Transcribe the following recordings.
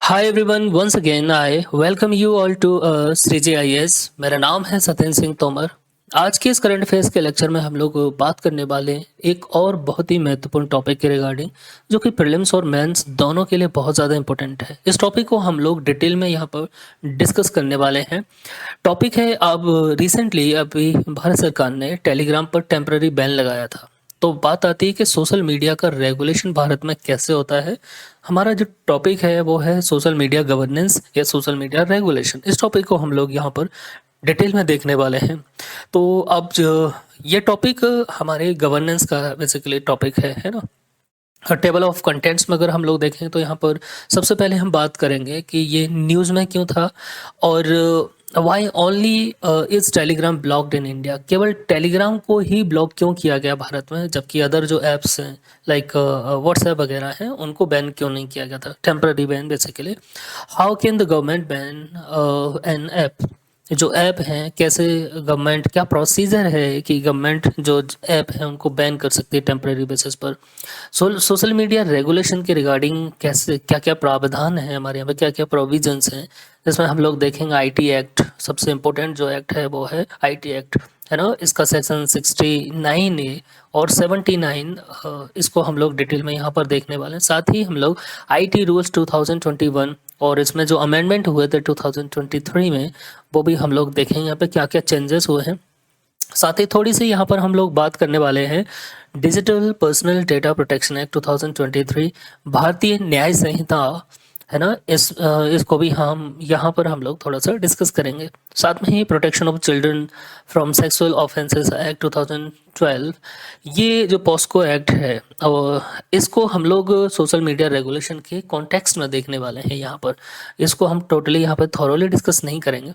Hi everyone, once again I welcome you all to CGIS। मेरा नाम है सत्येंद्र सिंह तोमर। आज के इस करंट अफेयर्स के लेक्चर में हम लोग बात करने वाले हैं एक और बहुत ही महत्वपूर्ण टॉपिक के रिगार्डिंग, जो कि प्रीलिम्स और मेंस दोनों के लिए बहुत ज़्यादा इंपॉर्टेंट है। इस टॉपिक को हम लोग डिटेल में यहाँ पर डिस्कस करने वाले हैं। टॉपिक है, अब रिसेंटली अभी भारत सरकार ने टेलीग्राम पर टेम्पररी बैन लगाया था। तो बात आती है कि सोशल मीडिया का रेगुलेशन भारत में कैसे होता है। हमारा जो टॉपिक है वो है सोशल मीडिया गवर्नेंस या सोशल मीडिया रेगुलेशन। इस टॉपिक को हम लोग यहाँ पर डिटेल में देखने वाले हैं। तो अब जो ये टॉपिक हमारे गवर्नेंस का बेसिकली टॉपिक है ना। टेबल ऑफ कंटेंट्स में अगर हम लोग देखें तो यहाँ पर सबसे पहले हम बात करेंगे कि ये न्यूज़ में क्यों था और why only is Telegram blocked in India. केवल टेलीग्राम को ही ब्लॉक क्यों किया गया भारत में, जबकि अदर जो ऐप्स हैं लाइक व्हाट्सएप वगैरह हैं उनको बैन क्यों नहीं किया गया था। Temporary ban basically. How can the government ban an app. जो ऐप हैं कैसे गवर्नमेंट, क्या प्रोसीजर है कि गवर्नमेंट जो ऐप है उनको बैन कर सकती है टेम्परेरी बेसिस पर। सोशल मीडिया रेगुलेशन के रिगार्डिंग कैसे क्या क्या प्रावधान है, हमारे यहाँ पे क्या क्या प्रोविजंस हैं, जिसमें हम लोग देखेंगे आईटी एक्ट। सबसे इम्पोर्टेंट जो एक्ट है वो है आईटी एक्ट, है ना। इसका सेक्शन 69A और 79 इसको हम लोग डिटेल में यहाँ पर देखने वाले हैं। साथ ही हम लोग आईटी रूल्स 2021 और इसमें जो अमेंडमेंट हुए थे 2023 में, वो भी हम लोग देखेंगे यहाँ पे क्या क्या चेंजेस हुए हैं। साथ ही थोड़ी सी यहाँ पर हम लोग बात करने वाले हैं digital personal data protection act 2023, भारतीय न्याय संहिता, है ना। इसको भी हम यहाँ पर हम लोग थोड़ा सा डिस्कस करेंगे। साथ में ही protection of children from sexual offences act 2012, ये जो पॉस्को एक्ट है और इसको हम लोग सोशल मीडिया रेगुलेशन के कॉन्टेक्स्ट में देखने वाले हैं। यहाँ पर इसको हम टोटली यहाँ पर थॉरोली डिस्कस नहीं करेंगे।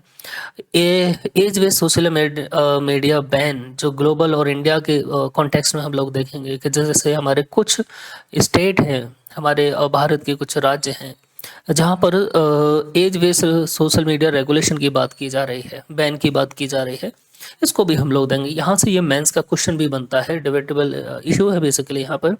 एज वे सोशल मीडिया बैन जो ग्लोबल और इंडिया के कॉन्टेक्स्ट में हम लोग देखेंगे कि जैसे हमारे कुछ स्टेट हैं, हमारे भारत के कुछ राज्य हैं जहाँ पर age based social media regulation की बात की जा रही है, बैन की बात की जा रही है। इसको भी हम लोग देंगे। यहाँ से ये मेंस का क्वेश्चन भी बनता है, डिबेटेबल इशू है बेसिकली यहाँ पर।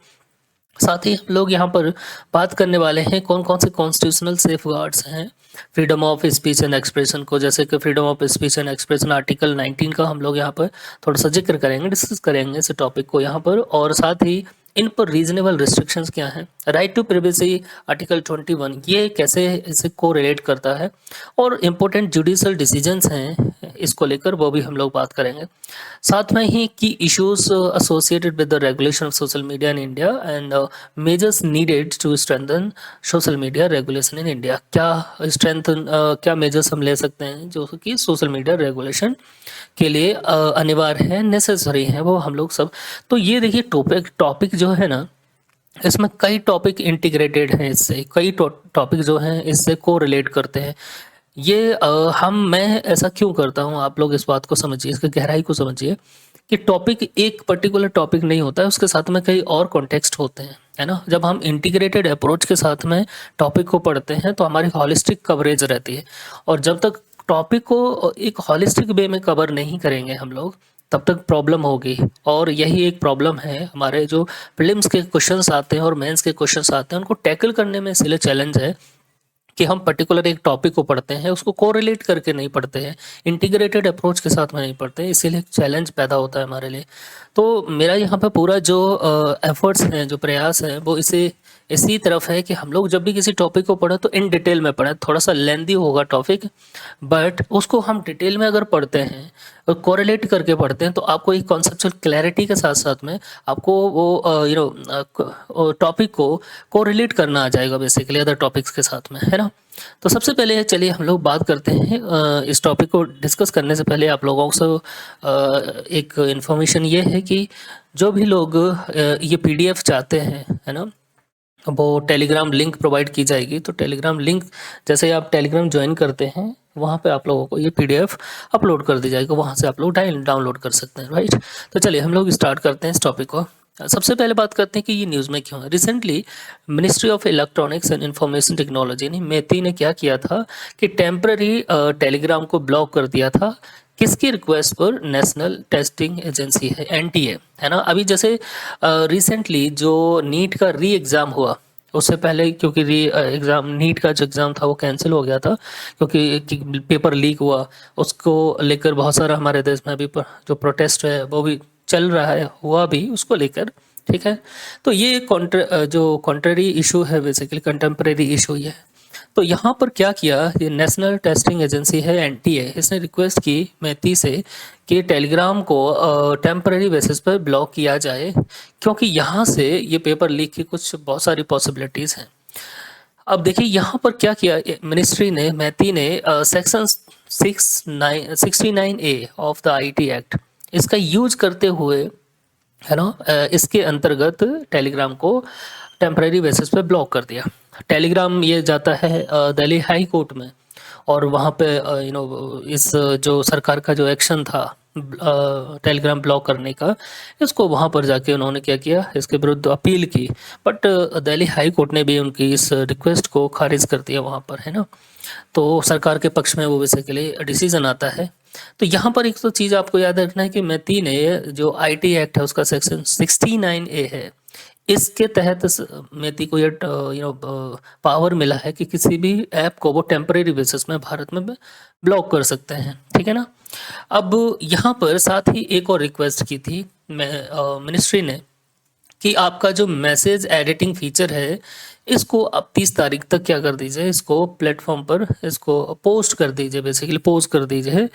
साथ ही हम लोग यहाँ पर बात करने वाले हैं कौन कौन से कॉन्स्टिट्यूशनल सेफगार्ड्स हैं freedom of speech and expression को। जैसे कि freedom of speech and expression article 19 का हम लोग यहाँ पर थोड़ा सा जिक्र करेंगे, डिस्कस करेंगे इस टॉपिक को यहाँ पर। और साथ ही इन पर रीजनेबल रिस्ट्रिक्शंस क्या हैं, राइट टू प्रिवेसी आर्टिकल 21 ये कैसे इसे को रिलेट करता है, और इम्पोर्टेंट जुडिशियल डिसीजंस हैं इसको लेकर, वो भी हम लोग बात करेंगे। साथ में ही की issues associated with the regulation of social media in India and measures needed to strengthen social media regulation in India. क्या मेजर्स हम ले सकते हैं जो कि सोशल मीडिया रेगुलेशन के लिए अनिवार्य है, नेसेसरी है, वो हम लोग सब। तो ये देखिए टॉपिक जो है ना, इसमें कई टॉपिक इंटीग्रेटेड हैं, इससे कई टॉपिक जो हैं इससे को रिलेट करते हैं। ये मैं ऐसा क्यों करता हूँ, आप लोग इस बात को समझिए, इसकी गहराई को समझिए कि टॉपिक एक पर्टिकुलर टॉपिक नहीं होता है, उसके साथ में कई और कॉन्टेक्स्ट होते हैं, है ना। जब हम इंटीग्रेटेड अप्रोच के साथ में टॉपिक को पढ़ते हैं तो हमारी हॉलिस्टिक कवरेज रहती है। और जब तक टॉपिक को एक हॉलिस्टिक वे में कवर नहीं करेंगे हम लोग, तब तक प्रॉब्लम होगी। और यही एक प्रॉब्लम है, हमारे जो प्रीलिम्स के क्वेश्चंस आते हैं और मेंस के क्वेश्चंस आते हैं उनको टैकल करने में इसलिए चैलेंज है कि हम पर्टिकुलर एक टॉपिक को पढ़ते हैं, उसको कोरिलेट करके नहीं पढ़ते हैं, इंटीग्रेटेड अप्रोच के साथ में नहीं पढ़ते हैं, इसीलिए चैलेंज पैदा होता है हमारे लिए। तो मेरा यहाँ पे पूरा जो एफर्ट्स हैं, जो प्रयास हैं, वो इसी तरफ है कि हम लोग जब भी किसी टॉपिक को पढ़ें तो इन डिटेल में पढ़ें। थोड़ा सा लेंदी होगा टॉपिक, बट उसको हम डिटेल में अगर पढ़ते हैं और कोरिलेट करके पढ़ते हैं तो आपको एक कॉन्सेप्चुअल क्लैरिटी के साथ साथ में आपको वो टॉपिक को कोरिलेट करना आ जाएगा बेसिकली अदर टॉपिक्स के साथ में, है ना। तो सबसे पहले चलिए हम लोग बात करते हैं। इस टॉपिक को डिस्कस करने से पहले आप लोगों से एक इन्फॉर्मेशन ये है कि जो भी लोग ये पीडीएफ चाहते हैं, है ना, वो टेलीग्राम लिंक प्रोवाइड की जाएगी। तो टेलीग्राम लिंक जैसे ही आप टेलीग्राम ज्वाइन करते हैं वहाँ पे आप लोगों को ये पीडीएफ अपलोड कर दी जाएगी, वहाँ से आप लोग डाउनलोड कर सकते हैं, राइट। तो चलिए हम लोग स्टार्ट करते हैं इस टॉपिक को। सबसे पहले बात करते हैं कि ये न्यूज़ में क्यों है। Recently ministry of electronics and information technology ने मेती ने क्या किया था कि टेम्पररी टेलीग्राम को ब्लॉक कर दिया था। किसकी रिक्वेस्ट पर? नेशनल टेस्टिंग एजेंसी है, एनटीए, है ना। अभी जैसे रिसेंटली जो नीट का री एग्ज़ाम हुआ, उससे पहले क्योंकि एग्ज़ाम नीट का जो एग्ज़ाम था वो कैंसिल हो गया था क्योंकि पेपर लीक हुआ, उसको लेकर बहुत सारा हमारे देश में अभी जो प्रोटेस्ट है वो भी चल रहा है, हुआ भी उसको लेकर। ठीक है, तो ये जो कॉन्ट्ररी इशू है, बेसिकली कंटेम्प्रेरी इशू ये है। तो यहाँ पर क्या किया, ये नेशनल टेस्टिंग एजेंसी है एनटीए, इसने रिक्वेस्ट की मैती से कि टेलीग्राम को टेम्पररी बेसिस पर ब्लॉक किया जाए, क्योंकि यहाँ से ये पेपर लीक की कुछ बहुत सारी पॉसिबिलिटीज़ हैं। अब देखिए यहाँ पर क्या किया मिनिस्ट्री ने, मैती ने section 69A of the IT act, इसका यूज करते हुए, है ना, इसके अंतर्गत टेलीग्राम को टेम्परेरी बेसिस पे ब्लॉक कर दिया। टेलीग्राम ये जाता है दिल्ली हाई कोर्ट में, और वहाँ पे इस जो सरकार का जो एक्शन था टेलीग्राम ब्लॉक करने का, इसको वहाँ पर जाके उन्होंने क्या किया, इसके विरुद्ध अपील की। बट दिल्ली हाई कोर्ट ने भी उनकी इस रिक्वेस्ट को खारिज कर दिया वहाँ पर, है ना। तो सरकार के पक्ष में वो बेसिकली डिसीजन आता है। तो यहाँ पर एक तो चीज़ आपको याद रखना है कि मैती ने जो आईटी एक्ट है उसका सेक्शन 69A है, इसके तहत मैती को ये पावर मिला है कि किसी भी ऐप को वो टेम्परेरी बेसिस में भारत में ब्लॉक कर सकते हैं। ठीक है ना। अब यहाँ पर साथ ही एक और रिक्वेस्ट की थी मिनिस्ट्री ने कि आपका जो मैसेज एडिटिंग फीचर है, इसको आप 30 तारीख तक क्या कर दीजिए, इसको प्लेटफॉर्म पर इसको पोस्ट कर दीजिए, बेसिकली पोस्ट कर दीजिए,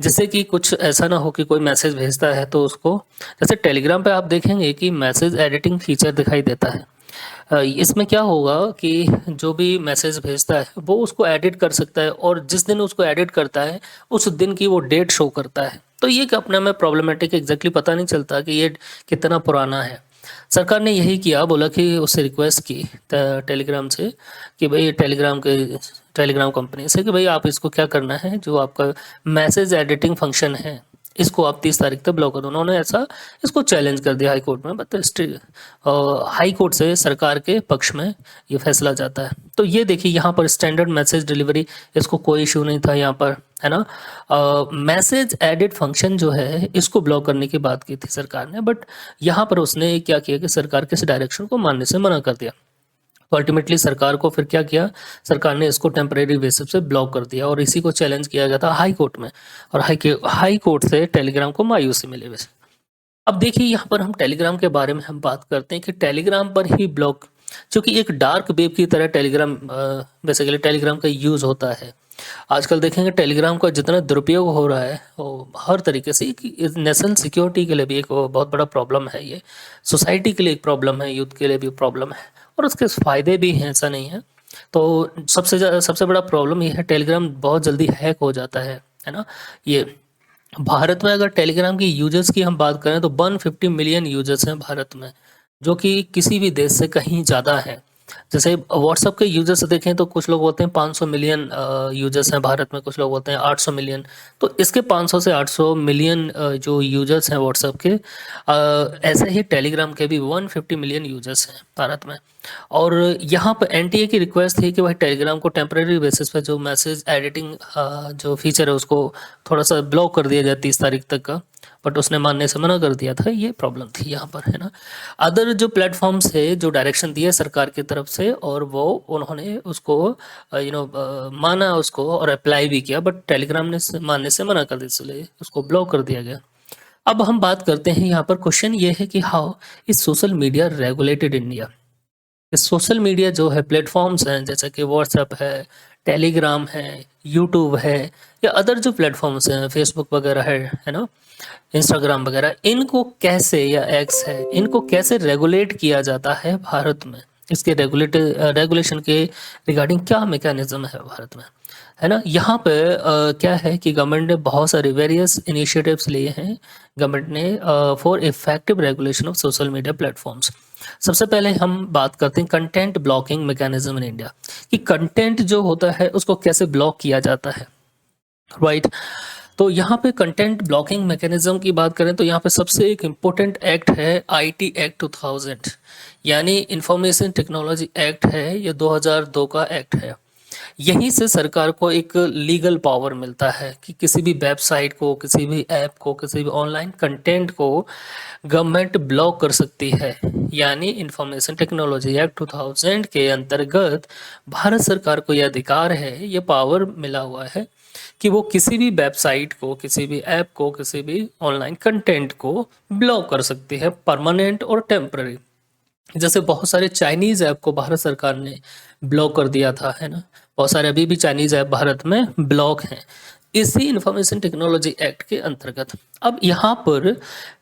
जिससे कि कुछ ऐसा ना हो कि कोई मैसेज भेजता है तो उसको, जैसे टेलीग्राम पे आप देखेंगे कि मैसेज एडिटिंग फीचर दिखाई देता है। इसमें क्या होगा कि जो भी मैसेज भेजता है वो उसको एडिट कर सकता है, और जिस दिन उसको एडिट करता है उस दिन की वो डेट शो करता है। तो ये अपने में प्रॉब्लमेटिक, एग्जैक्टली पता नहीं चलता कि ये कितना पुराना है। सरकार ने यही किया, बोला कि उससे रिक्वेस्ट की टेलीग्राम से कि भाई टेलीग्राम कंपनी से कि भाई आप इसको क्या करना है, जो आपका मैसेज एडिटिंग फंक्शन है इसको आप 30 तारीख तक ब्लॉक कर दो। उन्होंने ऐसा इसको चैलेंज कर दिया हाई कोर्ट में, बट हाई कोर्ट से सरकार के पक्ष में ये फैसला जाता है। तो ये देखिए यहाँ पर स्टैंडर्ड मैसेज डिलीवरी, इसको कोई इशू नहीं था यहाँ पर, है ना। मैसेज एडिट फंक्शन जो है इसको ब्लॉक करने की बात की थी सरकार ने, बट यहाँ पर उसने क्या किया कि सरकार के इस डायरेक्शन को मानने से मना कर दिया। तो अल्टीमेटली सरकार को फिर क्या किया, सरकार ने इसको टेम्परेरी बेसिस पे ब्लॉक कर दिया, और इसी को चैलेंज किया गया था हाई कोर्ट में, और हाई कोर्ट से टेलीग्राम को मायूसी मिली वैसे। अब देखिए यहाँ पर हम टेलीग्राम के बारे में हम बात करते हैं कि टेलीग्राम पर ही ब्लॉक, क्योंकि एक डार्क वेब की तरह टेलीग्राम बेसिकली टेलीग्राम का यूज़ होता है। आजकल देखेंगे टेलीग्राम का जितना दुरुपयोग हो रहा है वो हर तरीके से, कि नेशनल सिक्योरिटी के लिए भी एक बहुत बड़ा प्रॉब्लम है, ये सोसाइटी के लिए एक प्रॉब्लम है, यूथ के लिए भी प्रॉब्लम है, और उसके फ़ायदे भी हैं, ऐसा नहीं है। तो सबसे बड़ा प्रॉब्लम ये है, टेलीग्राम बहुत जल्दी हैक हो जाता है ना। ये भारत में अगर टेलीग्राम की यूजर्स की हम बात करें तो 150 मिलियन यूजर्स हैं भारत में, जो कि किसी भी देश से कहीं ज़्यादा है। जैसे व्हाट्सएप के यूजर्स देखें तो कुछ लोग बोलते हैं 500 मिलियन यूजर्स हैं भारत में, कुछ लोग बोलते हैं 800 मिलियन। तो इसके 500 से 800 मिलियन जो यूजर्स हैं व्हाट्सएप के, ऐसे ही टेलीग्राम के भी 150 मिलियन यूजर्स हैं भारत में। और यहाँ पर एनटीए की रिक्वेस्ट थी कि भाई टेलीग्राम को टेम्परेरी बेसिस पे जो मैसेज एडिटिंग जो फीचर है उसको थोड़ा सा ब्लॉक कर दिया जाए 30 तारीख तक का, बट उसने मानने से मना कर दिया था। ये प्रॉब्लम थी यहाँ पर, है ना। अदर जो प्लेटफॉर्म्स है जो डायरेक्शन दिया सरकार की तरफ से, और वो उन्होंने उसको माना उसको और अप्लाई भी किया, बट टेलीग्राम ने मानने से मना कर दिया, इसलिए उसको ब्लॉक कर दिया गया। अब हम बात करते हैं यहाँ पर, क्वेश्चन ये है कि how is social media regulated India. Social media जो है प्लेटफॉर्म्स हैं, जैसे कि व्हाट्सएप है, टेलीग्राम है, यूट्यूब है, या अदर जो प्लेटफॉर्म्स हैं फेसबुक वगैरह है ना, इंस्टाग्राम वगैरह, इनको कैसे, या एक्स है, इनको कैसे रेगुलेट किया जाता है भारत में, इसके रेगुलेशन के रिगार्डिंग क्या मैकेनिज्म है भारत में, है ना। यहाँ पे क्या है कि गवर्नमेंट ने बहुत सारे वेरियस इनिशिएटिव्स लिए हैं गवर्नमेंट ने for effective regulation of social media platforms. सबसे पहले हम बात करते हैं content blocking mechanism in India, कि कंटेंट जो होता है उसको कैसे ब्लॉक किया जाता है, राइट। तो यहाँ पे कंटेंट ब्लॉकिंग मैकेनिज्म की बात करें तो यहाँ पे सबसे एक इम्पोर्टेंट एक्ट है आईटी एक्ट 2000, यानी इंफॉर्मेशन टेक्नोलॉजी एक्ट है, ये 2002 का एक्ट है। यहीं से सरकार को एक लीगल पावर मिलता है कि किसी भी वेबसाइट को, किसी भी ऐप को, किसी भी ऑनलाइन कंटेंट को गवर्नमेंट ब्लॉक कर सकती है। यानी इंफॉर्मेशन टेक्नोलॉजी एक्ट 2000 के अंतर्गत भारत सरकार को यह अधिकार है, ये पावर मिला हुआ है कि वो किसी भी वेबसाइट को, किसी भी ऐप को, किसी भी ऑनलाइन कंटेंट को ब्लॉक कर सकती है, परमानेंट और टेम्पररी। जैसे बहुत सारे चाइनीज़ ऐप को भारत सरकार ने ब्लॉक कर दिया था, है ना? बहुत सारे अभी भी चाइनीज़ ऐप भारत में ब्लॉक हैं, इसी इंफॉर्मेशन टेक्नोलॉजी एक्ट के अंतर्गत। अब यहाँ पर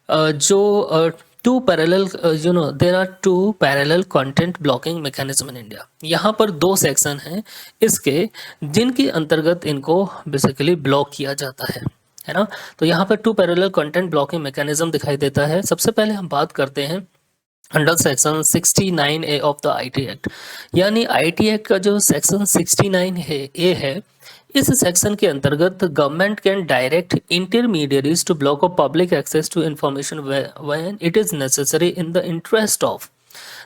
जो two parallel there are two parallel content blocking mechanism in India. यहाँ पर 2 सेक्शन हैं इसके, जिनके अंतर्गत इनको बेसिकली ब्लॉक किया जाता है ना? तो यहाँ पर two parallel content blocking mechanism दिखाई देता है। सबसे पहले हम बात करते हैं under section 69A of the IT act. यानी आईटी एक्ट का जो सेक्शन 69 है ए है, इस सेक्शन के अंतर्गत government can direct intermediaries to block of public access to information when it is necessary in the interest of.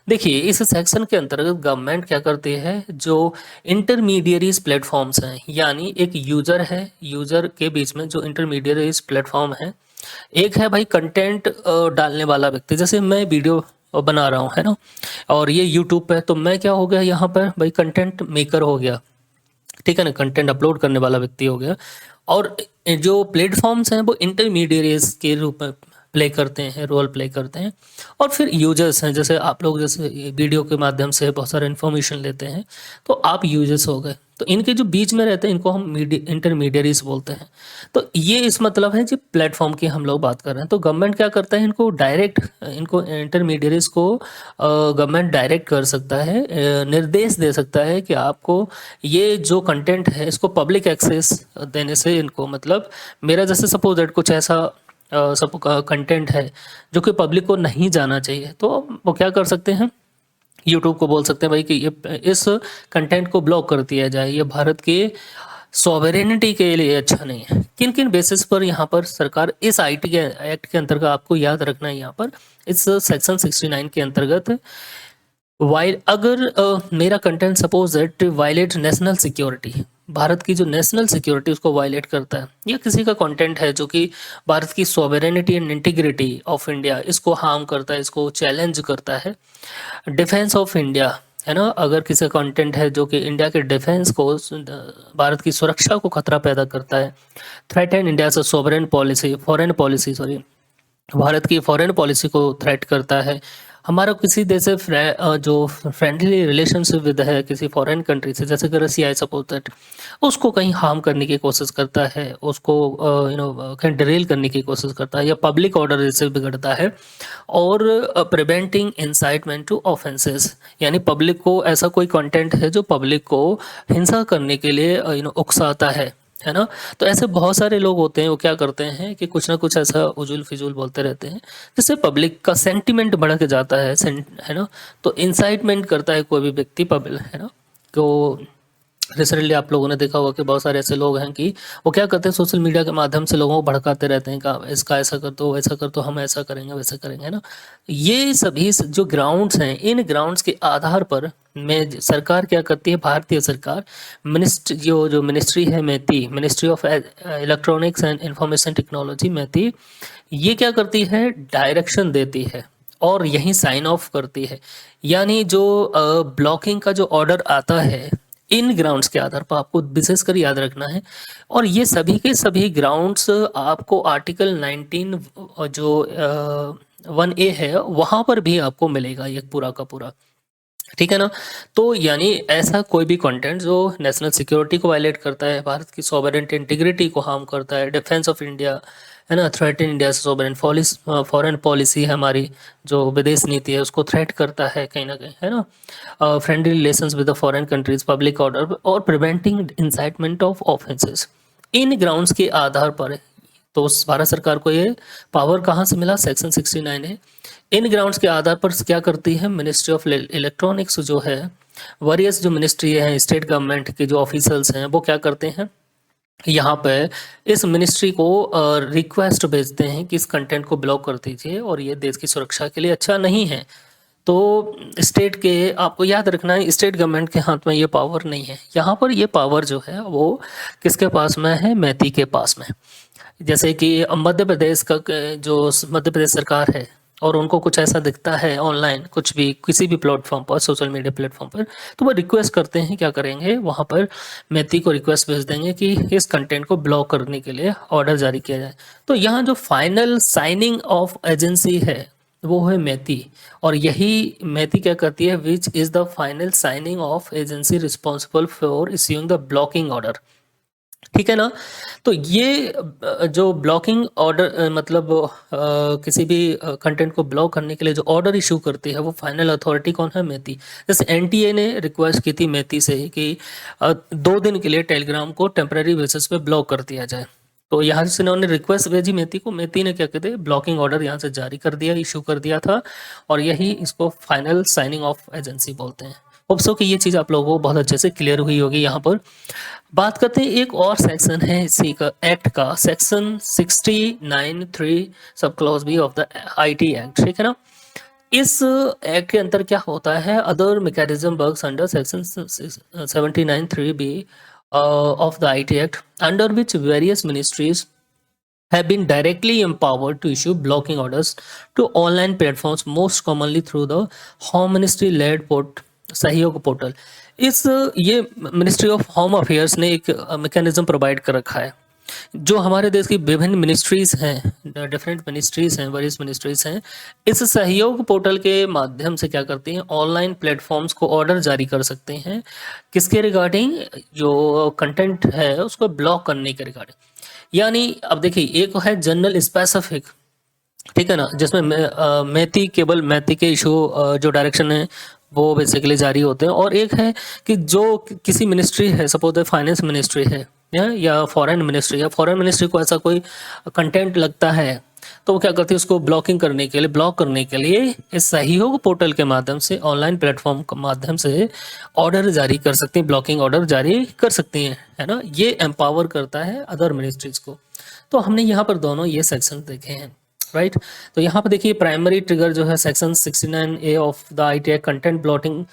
देखिए, इस सेक्शन के अंतर्गत गवर्नमेंट क्या करती है, जो इंटरमीडियरीज प्लेटफॉर्म्स हैं, यानी एक यूजर है, यूजर के बीच में जो इंटरमीडियरीज प्लेटफॉर्म है, एक है भाई कंटेंट डालने वाला व्यक्ति, जैसे मैं वीडियो बना रहा हूँ, है ना? और ये यूट्यूब पे, तो मैं क्या हो गया यहाँ पर भाई, कंटेंट मेकर हो गया, ठीक है ना? कंटेंट अपलोड करने वाला व्यक्ति हो गया। और जो प्लेटफॉर्म्स हैं वो इंटरमीडिएट्स के रूप में प्ले करते हैं, रोल प्ले करते हैं। और फिर यूजर्स हैं, जैसे आप लोग जैसे वीडियो के माध्यम से बहुत सारा इन्फॉर्मेशन लेते हैं, तो आप यूजर्स हो गए। तो इनके जो बीच में रहते हैं इनको हम इंटरमीडियरीज बोलते हैं। तो ये इस मतलब है, जो प्लेटफॉर्म की हम लोग बात कर रहे हैं। तो गवर्नमेंट क्या करता है, इनको डायरेक्ट, इनको इंटरमीडियरीज को गवर्नमेंट डायरेक्ट कर सकता है, निर्देश दे सकता है कि आपको ये जो कंटेंट है इसको पब्लिक एक्सेस देने से इनको, मतलब मेरा जैसे सपोज दैट कुछ ऐसा सब कंटेंट है जो कि पब्लिक को नहीं जाना चाहिए, तो वो क्या कर सकते हैं, यूट्यूब को बोल सकते हैं भाई कि ये इस कंटेंट को ब्लॉक कर दिया जाए, ये भारत के सॉवरेनिटी के लिए अच्छा नहीं है। किन किन बेसिस पर यहाँ पर सरकार इस आईटी के एक्ट के अंतर्गत, आपको याद रखना है यहाँ पर इस सेक्शन 69 के अंतर्गत, वाइल अगर मेरा content suppose that violate national security, Bharat की जो नेशनल सिक्योरिटी उसको वायलेट करता है, या किसी का कंटेंट है जो कि भारत की sovereignty and integrity of India इसको हार्म करता है, इसको चैलेंज करता है, डिफेंस ऑफ इंडिया, है ना? अगर किसी का कंटेंट है जो कि इंडिया के डिफेंस को, भारत की सुरक्षा को खतरा पैदा करता है, थ्रेटन इंडिया से sovereign policy, foreign policy, sorry, Bharat की फॉरेन पॉलिसी को थ्रेट करता है, हमारा किसी देश से जो फ्रेंडली रिलेशनशिप विद है किसी फॉरेन कंट्री से, जैसे कि रसिया है सपोज दैट, उसको कहीं हार्म करने की कोशिश करता है, उसको कहीं डरेल करने की कोशिश करता है, या पब्लिक ऑर्डर जैसे बिगड़ता है, और प्रिवेंटिंग इंसाइटमेंट टू ऑफेंसेस, यानी पब्लिक को ऐसा कोई कंटेंट है जो पब्लिक को हिंसा करने के लिए उकसाता है ना? तो ऐसे बहुत सारे लोग होते हैं, वो क्या करते हैं कि कुछ ना कुछ ऐसा उजुल फिजूल बोलते रहते हैं, जिससे पब्लिक का सेंटिमेंट भड़क जाता है ना? तो इंसाइटमेंट करता है कोई भी व्यक्ति, पब्लिक, है ना? तो रिसेंटली आप लोगों ने देखा होगा कि बहुत सारे ऐसे लोग हैं कि वो क्या करते हैं, सोशल मीडिया के माध्यम से लोगों को भड़काते रहते हैं कि इसका ऐसा कर दो, वैसा कर दो, हम ऐसा करेंगे, वैसा करेंगे, है ना? ये सभी जो ग्राउंड्स हैं, इन ग्राउंड्स के आधार पर में सरकार क्या करती है, भारतीय सरकार, जो मिनिस्ट्री है MeitY, ministry of electronics and information technology MeitY, ये क्या करती है, डायरेक्शन देती है और यही साइन ऑफ करती है। यानी जो ब्लॉकिंग का जो ऑर्डर आता है, इन ग्राउंड्स के आधार पर आपको विशेषकर याद रखना है। और ये सभी के सभी ग्राउंड्स आपको आर्टिकल 19 जो 1A है वहाँ पर भी आपको मिलेगा, ये पूरा का पूरा, ठीक है ना? तो यानी ऐसा कोई भी कंटेंट जो नेशनल सिक्योरिटी को वायलेट करता है, भारत की सॉवरेनिटी इंटीग्रिटी को हार्म करता है, डिफेंस ऑफ इंडिया, है ना, थ्रेटन इंडिया से सोवरेन फॉरेन पॉलिसी है हमारी, जो विदेश नीति है उसको थ्रेट करता है कहीं ना कहीं, है ना, friendly relations with the foreign countries, public order और preventing incitement of offences, in grounds के आधार पर। तो भारत सरकार को ये पावर कहाँ से मिला, सेक्शन 69 है। इन ग्राउंड्स के आधार पर क्या करती है मिनिस्ट्री ऑफ इलेक्ट्रॉनिक्स जो है, वेरियस जो मिनिस्ट्री है, स्टेट गवर्नमेंट के जो ऑफिसर्स हैं, वो क्या करते हैं, यहाँ पे इस मिनिस्ट्री को रिक्वेस्ट भेजते हैं कि इस कंटेंट को ब्लॉक कर दीजिए और ये देश की सुरक्षा के लिए अच्छा नहीं है। तो स्टेट के आपको याद रखना है, स्टेट गवर्नमेंट के हाथ में ये पावर नहीं है। यहाँ पर ये पावर जो है वो किसके पास में है? मैती के पास में। जैसे कि मध्य प्रदेश का जो मध्य प्रदेश सरकार है और उनको कुछ ऐसा दिखता है ऑनलाइन, कुछ भी किसी भी प्लेटफॉर्म पर, सोशल मीडिया प्लेटफॉर्म पर, तो वो रिक्वेस्ट करते हैं, क्या करेंगे वहाँ पर मैती को रिक्वेस्ट भेज देंगे कि इस कंटेंट को ब्लॉक करने के लिए ऑर्डर जारी किया जाए। तो यहाँ जो फाइनल साइनिंग ऑफ एजेंसी है वो है मैती, और यही मैती क्या करती है? Which is the final signing of agency responsible for issuing the blocking order. ठीक है ना? तो ये जो ब्लॉकिंग ऑर्डर मतलब किसी भी कंटेंट को ब्लॉक करने के लिए जो ऑर्डर इशू करती है वो फाइनल अथॉरिटी कौन है? मैती। जैसे एनटीए ने रिक्वेस्ट की थी मैती से कि 2 दिन के लिए टेलीग्राम को टेम्पररी बेसिस पे ब्लॉक कर दिया जाए। तो यहाँ से उन्होंने रिक्वेस्ट भेजी मैती को, मैती ने क्या कहते हैं ब्लॉकिंग ऑर्डर यहाँ से जारी कर दिया, इशू कर दिया था, और यही इसको फाइनल साइनिंग ऑफ एजेंसी बोलते हैं। होप सो कि ये चीज़ आप लोगों को बहुत अच्छे से क्लियर हुई होगी। यहाँ पर बात करते हैं एक और सेक्शन है इसी का एक्ट का, section 69(3) sub clause b of the IT act. ठीक है ना? इस एक्ट के अंदर क्या होता है? Other mechanism works under section 79(3)(b of the IT Act, under which various ministries have been directly empowered to issue blocking orders to online platforms, most commonly through the Home Ministry led सहयोग portal. इस ये ministry of home affairs ने एक mechanism provide कर रखा है। जो हमारे देश की विभिन्न मिनिस्ट्रीज हैं, डिफरेंट मिनिस्ट्रीज हैं, वेरियस मिनिस्ट्रीज हैं, इस सहयोग पोर्टल के माध्यम से क्या करती हैं? ऑनलाइन प्लेटफॉर्म्स को ऑर्डर जारी कर सकते हैं। किसके रिगार्डिंग? जो कंटेंट है उसको ब्लॉक करने के रिगार्डिंग। यानी अब देखिए, एक है जनरल स्पेसिफिक, ठीक है ना, जिसमें मैती केवल मैती के इशू जो डायरेक्शन है वो बेसिकली जारी होते हैं, और एक है कि जो किसी मिनिस्ट्री है, सपोज फाइनेंस मिनिस्ट्री है या फॉरेन मिनिस्ट्री, या फॉरेन मिनिस्ट्री को ऐसा कोई कंटेंट लगता है तो वो क्या करती है? उसको ब्लॉकिंग करने के लिए, ब्लॉक करने के लिए इस सहयोग पोर्टल के माध्यम से, ऑनलाइन प्लेटफॉर्म के माध्यम से ऑर्डर जारी कर सकती हैं, ब्लॉकिंग ऑर्डर जारी कर सकती हैं, है ना? ये एम्पावर करता है अदर मिनिस्ट्रीज को। तो हमने यहाँ पर दोनों ये सेक्शन देखे हैं, राइट। तो यहाँ पर देखिए प्राइमरी ट्रिगर जो है section 69A of the IT act, content blotting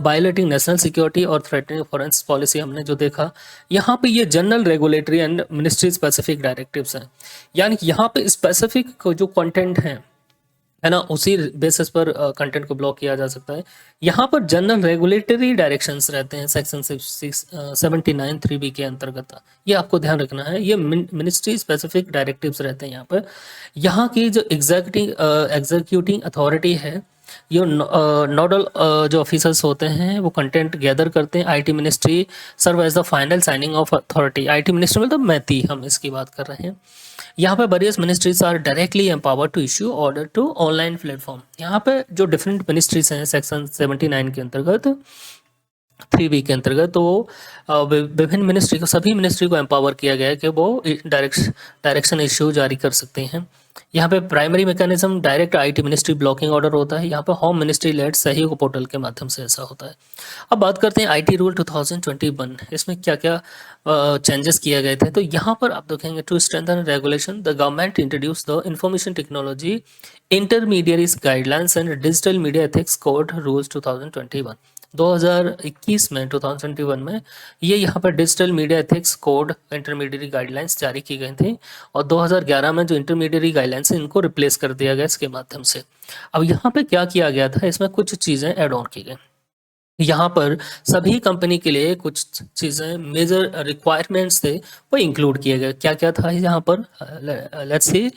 violating national security और थ्रेटनिंग फॉरेंस पॉलिसी, हमने जो देखा यहाँ पे ये general regulatory and ministry specific directives हैं। यानी कि यहाँ पे स्पेसिफिक जो कंटेंट है ना, उसी बेसिस पर कंटेंट को ब्लॉक किया जा सकता है। यहाँ पर जनरल रेगुलेटरी डायरेक्शंस रहते हैं सेक्शन 79(3)(b) के अंतर्गत। ये आपको ध्यान रखना है, ये मिनिस्ट्री स्पेसिफिक डायरेक्टिव्स रहते हैं यहाँ पर। यहाँ की जो एग्जीक्यूटिंग अथॉरिटी है, ये नोडल जो ऑफिसर्स होते हैं वो कंटेंट गैदर करते हैं। IT ministry serve as the final signing of authority. IT ministry मतलब मैती, हम इसकी बात कर रहे हैं। यहाँ पे various ministries are directly empowered to issue order to online platform. यहाँ पे जो डिफरेंट मिनिस्ट्रीज हैं सेक्शन 79 के अंतर्गत, 3B के अंतर्गत, तो विभिन्न मिनिस्ट्री को, सभी मिनिस्ट्री को एम्पावर किया गया है कि वो डायरेक्शन इशू जारी कर सकते हैं। यहाँ पे primary mechanism direct IT ministry blocking order होता है। यहाँ पे होम मिनिस्ट्री लेड सहयोग पोर्टल के माध्यम से ऐसा होता है। अब बात करते हैं आईटी रूल 2021, इसमें क्या क्या चेंजेस किए गए थे। तो यहाँ पर आप देखेंगे, to strengthen regulation the government introduce the information technology intermediaries guidelines and digital media ethics code rules 2021। 2021 में 2021 में ये यहाँ पर digital media ethics code intermediate guidelines जारी की गई थी, और 2011 में जो इंटरमीडिएट गाइडलाइंस है इनको रिप्लेस कर दिया गया इसके माध्यम से। अब यहाँ पे क्या किया गया था, इसमें कुछ चीज़ें ऐड ऑन की गई। यहाँ पर सभी कंपनी के लिए कुछ चीज़ें मेजर रिक्वायरमेंट्स थे वो इंक्लूड किए गए। क्या क्या था यहाँ पर? लेट्स सी,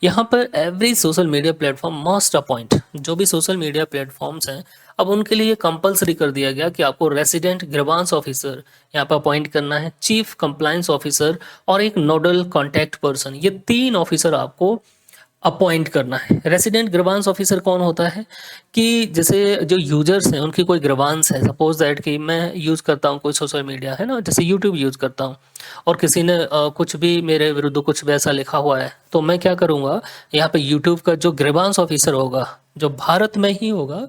यहाँ पर every social media platform must appoint, जो भी सोशल मीडिया प्लेटफॉर्म्स हैं अब उनके लिए कंपलसरी कर दिया गया कि आपको रेसिडेंट ग्रीवांस ऑफिसर यहाँ पर अपॉइंट करना है, चीफ कंप्लायंस ऑफिसर और एक नोडल कॉन्टैक्ट पर्सन, ये 3 ऑफिसर आपको अपॉइंट करना है। रेसिडेंट ग्रीवांस ऑफिसर कौन होता है कि जैसे जो यूजर्स हैं उनकी कोई ग्रीवांस है, सपोज दैट कि मैं यूज़ करता हूँ कोई सोशल मीडिया, है ना, जैसे यूट्यूब यूज़ करता हूँ, और किसी ने कुछ भी मेरे विरुद्ध कुछ भी ऐसा लिखा हुआ है, तो मैं क्या करूँगा, यहाँ पे यूट्यूब का जो ग्रीवांस ऑफिसर होगा जो भारत में ही होगा,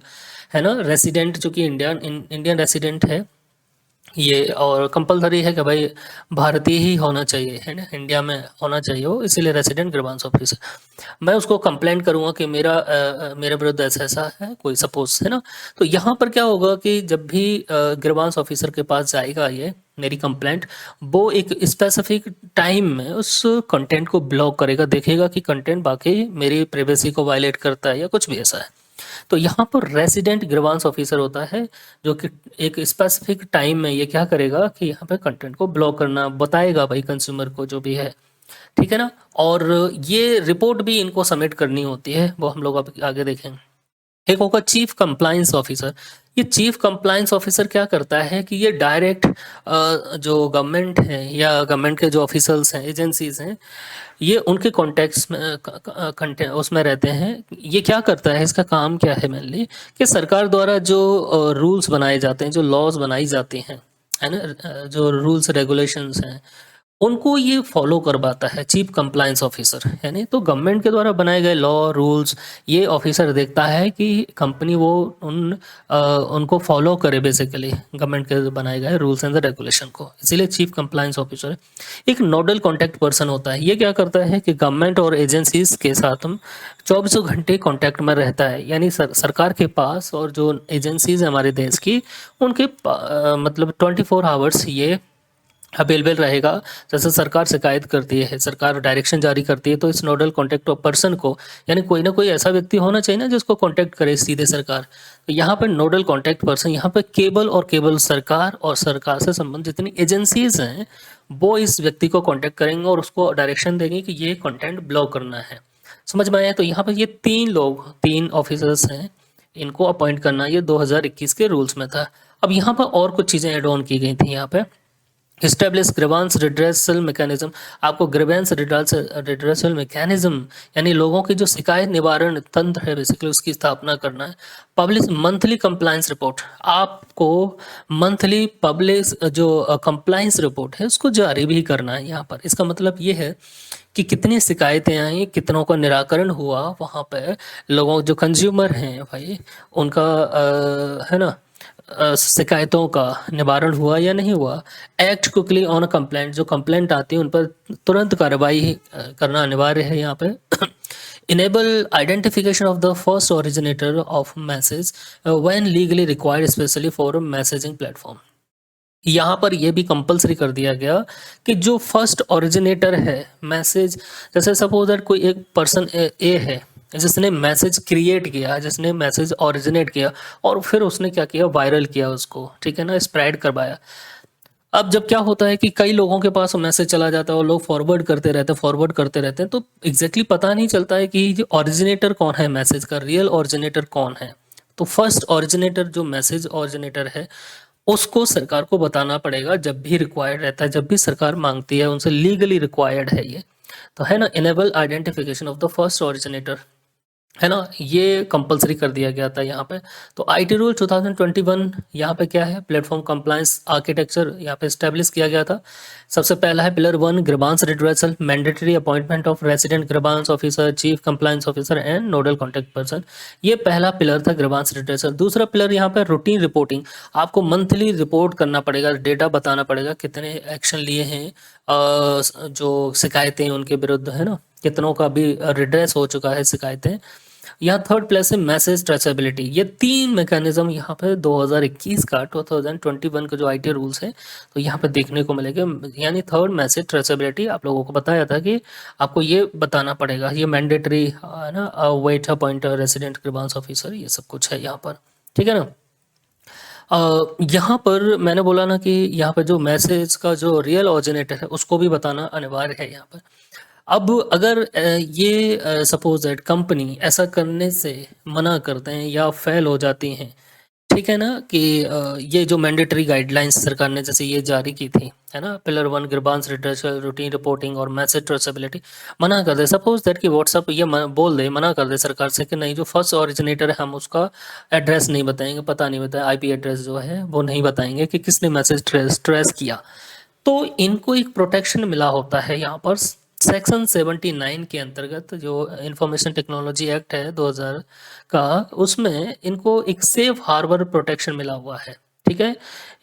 है ना, रेसिडेंट, जो कि इंडियन रेसिडेंट है, ये और कंपल्सरी है कि भाई भारतीय ही होना चाहिए, है ना? इंडिया में होना चाहिए वो, इसीलिए रेसिडेंट ग्रीवांस ऑफिसर। मैं उसको कंप्लेंट करूँगा कि मेरे विरुद्ध ऐसा-ऐसा है, कोई सपोज़, है ना? तो यहाँ पर क्या होगा कि जब भी ग्रीवांस ऑफिसर के पास जाएगा ये मेरी कंप्लेंट, वो एक स्पेसिफिक टाइम में उस कंटेंट को ब्लॉक करेगा, देखेगा कि कंटेंट वाक़ई मेरी प्राइवेसी को वायलेट करता है या कुछ भी ऐसा है। तो यहाँ पर रेसिडेंट ग्रीवांस ऑफिसर होता है, जो कि एक स्पेसिफिक टाइम में ये क्या करेगा कि यहाँ पे कंटेंट को ब्लॉक करना बताएगा भाई कंज्यूमर को, जो भी है, ठीक है ना? और ये रिपोर्ट भी इनको सबमिट करनी होती है, वो हम लोग अब आगे देखेंगे। एक होगा चीफ कंप्लायंस ऑफिसर। ये चीफ कंप्लायंस ऑफिसर क्या करता है कि ये डायरेक्ट जो गवर्नमेंट है या गवर्नमेंट के जो ऑफिसर्स हैं, एजेंसीज हैं, ये उनके कॉन्टेक्स्ट में उसमें रहते हैं। ये क्या करता है, इसका काम क्या है मेनली, कि सरकार द्वारा जो रूल्स बनाए जाते हैं, जो लॉज बनाई जाती हैं, है ना? जो रूल्स रेगुलेशंस हैं, उनको ये फॉलो करवाता है चीफ कंप्लायंस ऑफिसर, यानी तो गवर्नमेंट के द्वारा बनाए गए लॉ रूल्स ये ऑफिसर देखता है कि कंपनी वो उनको फॉलो करे, बेसिकली गवर्नमेंट के बनाए गए रूल्स एंड रेगुलेशन को, इसीलिए चीफ कंप्लायंस ऑफिसर है। एक नोडल कॉन्टैक्ट पर्सन होता है, ये क्या करता है कि गवर्नमेंट और एजेंसीज के साथ हम 24 घंटे कॉन्टैक्ट में रहता है, यानी सरकार के पास और जो एजेंसीज है हमारे देश की, उनके मतलब 24 आवर्स ये अवेलेबल रहेगा। जैसे सरकार शिकायत करती है, सरकार डायरेक्शन जारी करती है, तो इस नोडल कॉन्टैक्ट पर्सन को, यानी कोई ना कोई ऐसा व्यक्ति होना चाहिए ना जिसको कॉन्टैक्ट करे सीधे सरकार। तो यहाँ पे नोडल कॉन्टैक्ट पर्सन, यहाँ पे केवल सरकार और सरकार से संबंधित जितनी एजेंसीज हैं, वो इस व्यक्ति को कॉन्टैक्ट करेंगे और उसको डायरेक्शन देंगे कि ये कंटेंट ब्लॉक करना है। समझ में आया? तो यहाँ पर ये 3 ऑफिसर्स हैं, इनको अपॉइंट करना ये 2021 के रूल्स में था। अब यहाँ पर और कुछ चीज़ें एड ऑन की गई थी। यहाँ पे इस्टेब्लिश ग्रीवांस रिड्रेसल मैकेनिज्म, आपको ग्रीवेंस रिड्रेसल मैकेनिज्म यानी लोगों की जो शिकायत निवारण तंत्र है, बेसिकली उसकी स्थापना करना है। पब्लिश मंथली कंप्लायंस रिपोर्ट, आपको मंथली पब्लिश जो कंप्लायंस रिपोर्ट है उसको जारी भी करना है। यहाँ पर इसका मतलब ये है कि कितनी शिकायतें आई, कितनों का निराकरण हुआ, वहाँ पे लोगों जो कंज्यूमर हैं भाई उनका है ना, शिकायतों का निवारण हुआ या नहीं हुआ। एक्ट क्विकली ऑन कंप्लेंट, जो कंप्लेंट आती है उन पर तुरंत कार्रवाई करना अनिवार्य है यहाँ पे। Enable identification of the first originator of message when legally required, specially for messaging platform. यहाँ पर यह भी कंपलसरी कर दिया गया कि जो फर्स्ट ओरिजिनेटर है मैसेज, जैसे सपोज दैट कोई एक पर्सन ए है जिसने मैसेज क्रिएट किया, जिसने मैसेज ओरिजिनेट किया और फिर उसने क्या किया, वायरल किया उसको, ठीक है ना, स्प्रेड करवाया। अब जब क्या होता है कि कई लोगों के पास मैसेज चला जाता है और लोग फॉरवर्ड करते रहते हैं, तो एग्जैक्टली पता नहीं चलता है कि जो ओरिजिनेटर कौन है, मैसेज का रियल ओरिजिनेटर कौन है। तो फर्स्ट ओरिजिनेटर जो मैसेज ओरिजिनेटर है उसको सरकार को बताना पड़ेगा जब भी रिक्वायर्ड रहता है, जब भी सरकार मांगती है उनसे, लीगली रिक्वायर्ड है ये, तो है ना। Enable identification of the first originator, है ना, ये कंपलसरी कर दिया गया था यहाँ पे। तो आईटी रूल 2021 यहाँ पे क्या है, प्लेटफॉर्म कंप्लायंस आर्किटेक्चर यहाँ पे स्टैब्लिश किया गया था। सबसे पहला है pillar 1 grievance redressal, mandatory appointment of resident grievance officer, chief compliance officer and nodal contact person. ये पहला पिलर था ग्रीवांस रिड्रेसल। दूसरा पिलर यहाँ पे रूटीन रिपोर्टिंग, आपको मंथली रिपोर्ट करना पड़ेगा, डेटा बताना पड़ेगा कितने एक्शन लिए हैं, जो शिकायतें उनके विरुद्ध, है ना, कितनों का भी रिड्रेस हो चुका है शिकायतें। यहाँ थर्ड प्लेस है मैसेज ट्रेसेबिलिटी। ये 3 मैकेनिज्म यहाँ पे 2021 का 2021 का जो आईटी रूल्स है, तो यहाँ पे देखने को मिलेगा। यानी थर्ड मैसेज ट्रेसेबिलिटी, आप लोगों को बताया था कि आपको ये बताना पड़ेगा, ये मैंडेटरी है ना, wait appoint resident grievance officer, ये सब कुछ है यहाँ पर, ठीक है ना। यहाँ पर मैंने बोला ना कि यहाँ पे जो मैसेज का जो रियल ओरिजिनेटर है उसको भी बताना अनिवार्य है यहाँ पर। अब अगर ये सपोज दैट कंपनी ऐसा करने से मना करते हैं या फेल हो जाती हैं, ठीक है ना, कि ये जो मैंडेटरी गाइडलाइंस सरकार ने जैसे ये जारी की थी, है ना, pillar 1 grievance redressal, routine reporting और मैसेज ट्रेसेबिलिटी, मना कर दे, सपोज दैट कि व्हाट्सएप ये बोल दे, मना कर दे सरकार से कि नहीं, जो फर्स्ट ओरिजिनेटर है हम उसका एड्रेस नहीं बताएंगे, पता नहीं बताया, आईपी एड्रेस जो है वो नहीं बताएंगे कि किसने मैसेज ट्रेस किया। तो इनको एक प्रोटेक्शन मिला होता है यहाँ पर सेक्शन 79 के अंतर्गत, जो इंफॉर्मेशन टेक्नोलॉजी एक्ट है 2000 का, उसमें इनको एक सेफ हार्बर प्रोटेक्शन मिला हुआ है, ठीक है?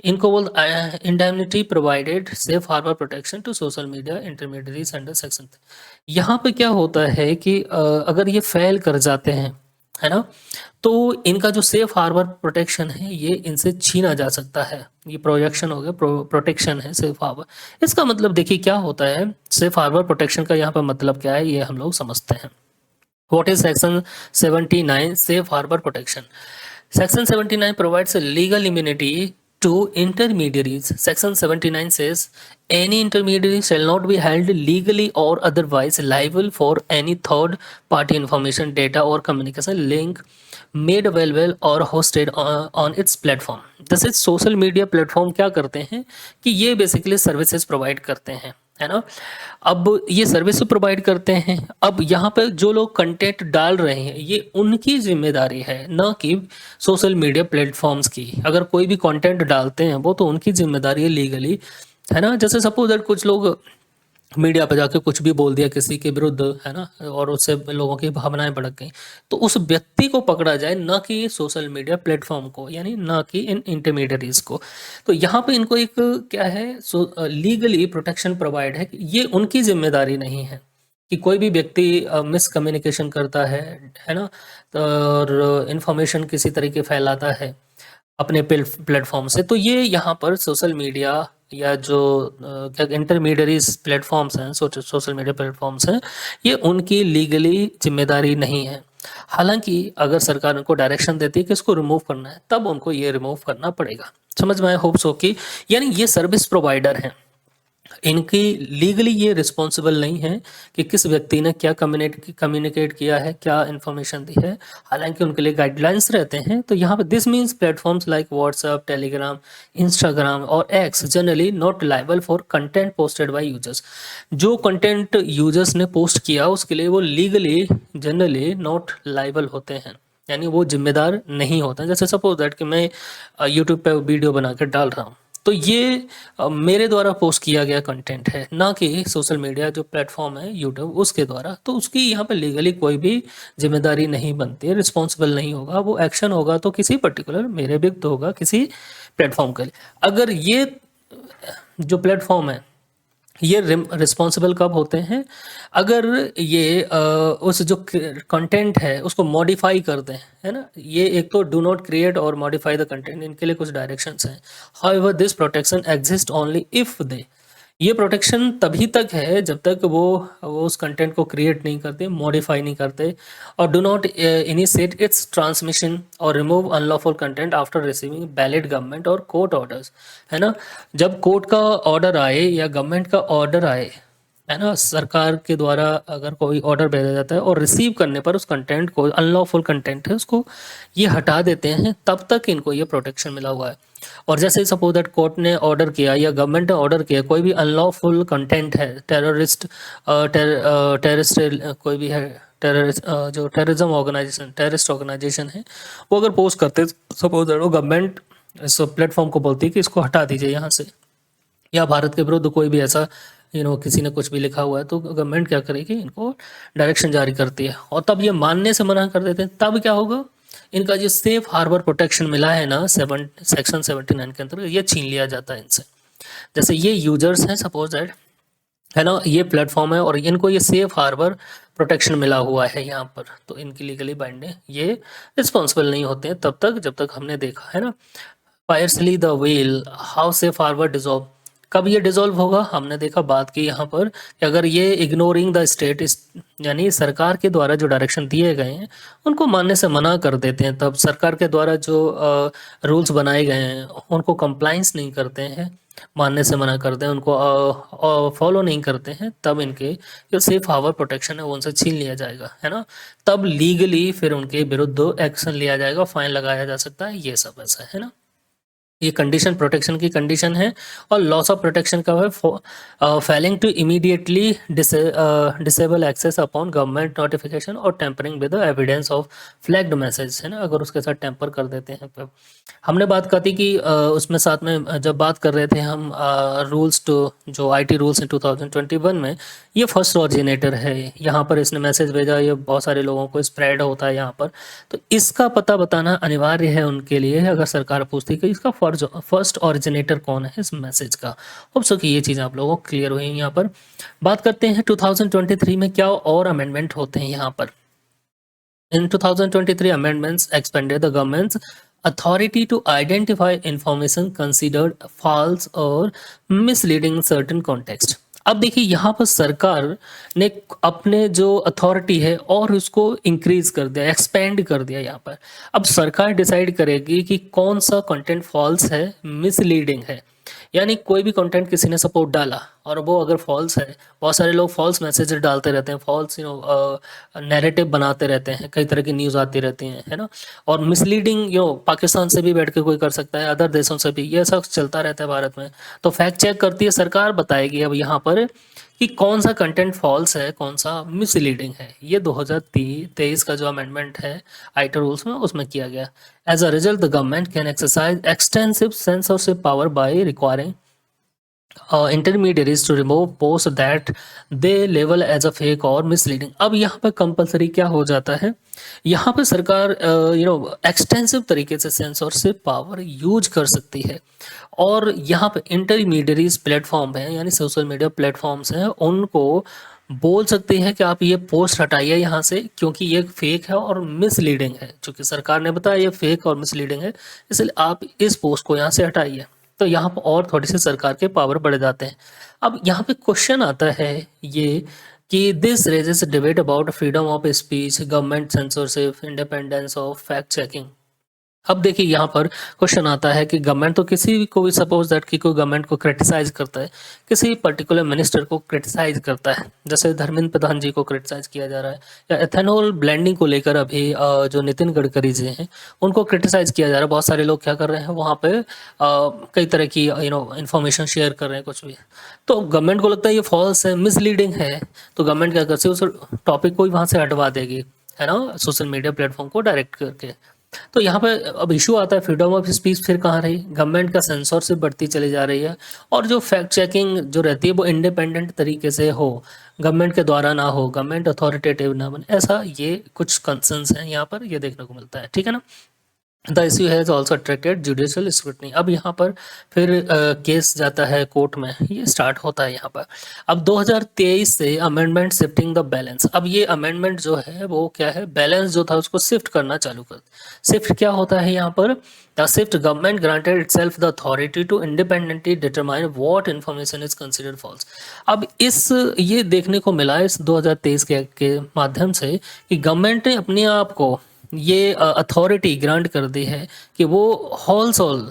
इनको बोल indemnity provided safe harbour protection to social media intermediaries under section. यहाँ पे क्या होता है कि अगर ये फेल कर जाते हैं, है ना? तो इनका जो सेफ हार्बर प्रोटेक्शन है ये इनसे छीना जा सकता है। ये प्रोजेक्शन हो गया, प्रोटेक्शन है सेफ हार्बर। इसका मतलब देखिए क्या होता है, सेफ हार्बर प्रोटेक्शन का यहाँ पर मतलब क्या है ये हम लोग समझते हैं। What is Section 79 Safe Harbor Protection? Section 79 provides a legal immunity to intermediaries. Section 79 says any intermediary shall not be held legally or otherwise liable for any third party information, data or communication link made available or hosted on its platform. जैसे social media platform क्या करते हैं कि ये basically services provide करते हैं, है ना? अब ये सर्विस प्रोवाइड करते हैं, अब यहाँ पे जो लोग कंटेंट डाल रहे हैं ये उनकी जिम्मेदारी है, ना कि सोशल मीडिया प्लेटफॉर्म्स की। अगर कोई भी कंटेंट डालते हैं वो तो उनकी जिम्मेदारी है लीगली, है ना? जैसे सपोज दैट कुछ लोग मीडिया पे जाके कुछ भी बोल दिया किसी के विरुद्ध, है ना, और उससे लोगों की भावनाएं भड़क गई, तो उस व्यक्ति को पकड़ा जाए, ना कि सोशल मीडिया प्लेटफॉर्म को, यानी ना कि इन इंटरमीडियरीज को। तो यहाँ पे इनको एक क्या है, लीगली प्रोटेक्शन प्रोवाइड है कि ये उनकी जिम्मेदारी नहीं है कि कोई भी व्यक्ति मिसकम्युनिकेशन करता है ना, और इंफॉर्मेशन किसी तरीके फैलाता है अपने प्लेटफॉर्म से, तो ये यहाँ पर सोशल मीडिया या जो क्या इंटरमीडियरीज प्लेटफॉर्म्स हैं, सोशल मीडिया प्लेटफॉर्म्स हैं, ये उनकी लीगली जिम्मेदारी नहीं है। हालांकि अगर सरकार उनको डायरेक्शन देती है कि इसको रिमूव करना है, तब उनको ये रिमूव करना पड़ेगा। समझ में आया होप सो कि, यानी ये सर्विस प्रोवाइडर हैं, इनकी लीगली ये रिस्पॉन्सिबल नहीं है कि किस व्यक्ति ने क्या कम्युनिकेट किया है, क्या इन्फॉर्मेशन दी है। हालांकि उनके लिए गाइडलाइंस रहते हैं। तो यहाँ पे this means platforms like WhatsApp, Telegram, Instagram और X generally not liable for content posted by users. जो कंटेंट यूजर्स ने पोस्ट किया उसके लिए वो लीगली जनरली नॉट लाइबल होते हैं, यानी वो जिम्मेदार नहीं होते हैं। जैसे सपोज दैट कि मैं यूट्यूब पे वीडियो बना कर डाल रहा हूँ, तो ये मेरे द्वारा पोस्ट किया गया कंटेंट है, ना कि सोशल मीडिया जो प्लेटफॉर्म है यूट्यूब उसके द्वारा। तो उसकी यहाँ पे लीगली कोई भी जिम्मेदारी नहीं बनती है, रिस्पॉन्सिबल नहीं होगा। वो एक्शन होगा तो किसी पर्टिकुलर मेरे व्यक्ति होगा किसी प्लेटफॉर्म के लिए। अगर ये जो प्लेटफॉर्म है ये रिस्पॉन्सिबल कब होते हैं, अगर ये उस जो कंटेंट है उसको मॉडिफाई करते हैं, है ना। ये एक तो डू नॉट क्रिएट और मॉडिफाई द कंटेंट, इनके लिए कुछ डायरेक्शंस हैं। However this protection exist only if they, ये प्रोटेक्शन तभी तक है जब तक वो उस कंटेंट को क्रिएट नहीं करते, मॉडिफाई नहीं करते, और do not initiate its transmission और remove unlawful content after receiving valid government और कोर्ट ऑर्डर्स, है ना। जब कोर्ट का ऑर्डर आए या गवर्नमेंट का ऑर्डर आए, है ना, सरकार के द्वारा अगर कोई ऑर्डर भेजा जाता है और रिसीव करने पर उस कंटेंट को, अनलॉफुल कंटेंट है उसको ये हटा देते हैं, तब तक इनको ये प्रोटेक्शन मिला हुआ है। और जैसे सपोज दैट कोर्ट ने ऑर्डर किया या गवर्नमेंट ने ऑर्डर किया कोई भी अनलॉफुल कंटेंट है, टेररिस्ट कोई भी है, टेररिस्ट जो टेररिज्म ऑर्गेनाइजेशन, टेररिस्ट ऑर्गेनाइजेशन है, वो अगर पोस्ट करते, सपोज दैट वो गवर्नमेंट इस प्लेटफॉर्म को बोलती है कि इसको हटा दीजिए यहाँ से, या भारत के विरुद्ध कोई भी ऐसा किसी ने कुछ भी लिखा हुआ है, तो गवर्नमेंट क्या करेगी, इनको डायरेक्शन जारी करती है और तब ये मानने से मना कर देते हैं। तब क्या होगा, इनका जो सेफ हार्बर प्रोटेक्शन मिला है ना सेक्शन 79 के अंतर्गत, ये छीन लिया जाता है इनसे। जैसे ये यूजर्स हैं सपोज दैट, है ना, ये प्लेटफॉर्म है और इनको ये सेफ हार्बर प्रोटेक्शन मिला हुआ है यहाँ पर, तो इनकी लीगली बाइंड है, ये रिस्पॉन्सिबल नहीं होते हैं तब तक जब तक हमने देखा है ना। Fiercely the wheel, how safe harbour dissolve, कब ये डिजॉल्व होगा, हमने देखा बात की यहाँ पर कि अगर ये इग्नोरिंग द स्टेट, यानी सरकार के द्वारा जो डायरेक्शन दिए गए हैं उनको मानने से मना कर देते हैं, तब सरकार के द्वारा जो रूल्स बनाए गए हैं उनको कंप्लाइंस नहीं करते हैं, मानने से मना करते हैं, उनको फॉलो नहीं करते हैं, तब इनके जो सेफ हार्बर प्रोटेक्शन है वो उनसे छीन लिया जाएगा, है ना। तब लीगली फिर उनके विरुद्ध एक्शन लिया जाएगा, फाइन लगाया जा सकता है, ये सब ऐसा है ना। ये कंडीशन प्रोटेक्शन की कंडीशन है। और लॉस ऑफ प्रोटेक्शन का है failing to immediately disable access upon government notification और tampering with the evidence of flagged message, है ना, अगर उसके साथ टेम्पर कर देते हैं। तो हमने बात की थी कि उसमें साथ में जब बात कर रहे थे हम रूल्स टू जो आईटी रूल्स इन 2021 में, ये फर्स्ट ऑरिजिनेटर है, यहाँ पर इसने मैसेज भेजा, ये बहुत सारे लोगों को स्प्रेड होता है यहाँ पर, तो इसका पता बताना अनिवार्य है उनके लिए। अगर सरकार पूछती कि इसका और जो फर्स्ट ओरिजिनेटर कौन है इस मैसेज का। होप सो कि ये चीज़ आप लोगों को क्लियर हुई। यहाँ पर बात करते हैं 2023 में क्या और अमेंडमेंट होते हैं यहाँ पर। In 2023, amendments expanded the government's authority to identify information considered false or misleading in certain context. अब देखिए यहाँ पर सरकार ने अपने जो अथॉरिटी है और उसको इंक्रीज कर दिया, एक्सपेंड कर दिया। यहाँ पर अब सरकार डिसाइड करेगी कि कौन सा कंटेंट फॉल्स है, मिसलीडिंग है। यानी कोई भी कंटेंट किसी ने सपोर्ट डाला और वो अगर फॉल्स है, बहुत सारे लोग फॉल्स मैसेज डालते रहते हैं, फॉल्स नैरेटिव बनाते रहते हैं, कई तरह की न्यूज़ आती रहती हैं, है ना। और मिसलीडिंग पाकिस्तान से भी बैठ के कोई कर सकता है, अदर देशों से भी, ये सब चलता रहता है भारत में। तो फैक्ट चेक करती है सरकार, बताएगी अब यहाँ पर कि कौन सा कंटेंट फॉल्स है, कौन सा मिसलीडिंग है। ये 2023 का जो अमेंडमेंट है आईटी रूल्स में, उसमें किया गया। As a result the government can exercise extensive censorship power by requiring intermediaries to remove post that they लेवल एज अ फेक और मिसलीडिंग। अब यहाँ पर कंपलसरी क्या हो जाता है, यहाँ पर सरकार एक्सटेंसिव तरीके से सेंसरशिप पावर यूज कर सकती है। और यहाँ पे इंटरमीडियरीज प्लेटफॉर्म है, यानी सोशल मीडिया प्लेटफॉर्म्स हैं, उनको बोल सकती है कि आप ये पोस्ट हटाइए यहाँ से, क्योंकि ये फेक है और मिसलीडिंग है। चूंकि सरकार ने बताया ये फेक और मिसलीडिंग है, इसलिए आप इस पोस्ट को यहाँ से हटाइए। तो यहाँ पर और थोड़ी सी सरकार के पावर बढ़ जाते हैं। अब यहाँ पे क्वेश्चन आता है ये कि this raises debate about freedom of speech, government censorship, independence of fact checking. अब देखिए यहाँ पर क्वेश्चन आता है कि गवर्नमेंट तो किसी को भी, सपोज दैट कि कोई गवर्नमेंट को क्रिटिसाइज करता है, किसी पर्टिकुलर मिनिस्टर को क्रिटिसाइज करता है, जैसे धर्मेंद्र प्रधान जी को क्रिटिसाइज किया जा रहा है, या एथेनॉल ब्लेंडिंग को लेकर अभी जो नितिन गडकरी जी हैं उनको क्रिटिसाइज किया जा रहा है। बहुत सारे लोग क्या कर रहे हैं वहाँ पे कई तरह की इन्फॉर्मेशन शेयर कर रहे हैं, कुछ भी। तो गवर्नमेंट को लगता है ये फॉल्स है, मिसलीडिंग है, तो गवर्नमेंट क्या करती है, उस टॉपिक को ही वहाँ से हटवा देगी, है ना, सोशल मीडिया प्लेटफॉर्म को डायरेक्ट करके। तो यहाँ पे अब इशू आता है फ्रीडम ऑफ स्पीच फिर कहाँ रही, गवर्नमेंट का सेंसरशिप बढ़ती चली जा रही है, और जो फैक्ट चेकिंग जो रहती है वो इंडिपेंडेंट तरीके से हो, गवर्नमेंट के द्वारा ना हो, गवर्नमेंट अथॉरिटेटिव ना बने, ऐसा ये कुछ कंसर्न्स हैं यहाँ पर, ये देखने को मिलता है, ठीक है ना। The issue has also attracted judicial scrutiny. अब यहाँ पर फिर केस जाता है कोर्ट में, ये स्टार्ट होता है यहाँ पर। अब 2023 से अमेंडमेंट शिफ्टिंग द बैलेंस। अब ये अमेंडमेंट जो है वो क्या है, बैलेंस जो था उसको शिफ्ट करना चालू कर। शिफ्ट क्या होता है यहाँ पर, the shift government granted itself the authority to independently determine what information is considered false. अब ये देखने को मिला इस 2023 के माध्यम से कि गवर्नमेंट ने अपने आप को ये अथॉरिटी ग्रांट कर दी है कि वो होल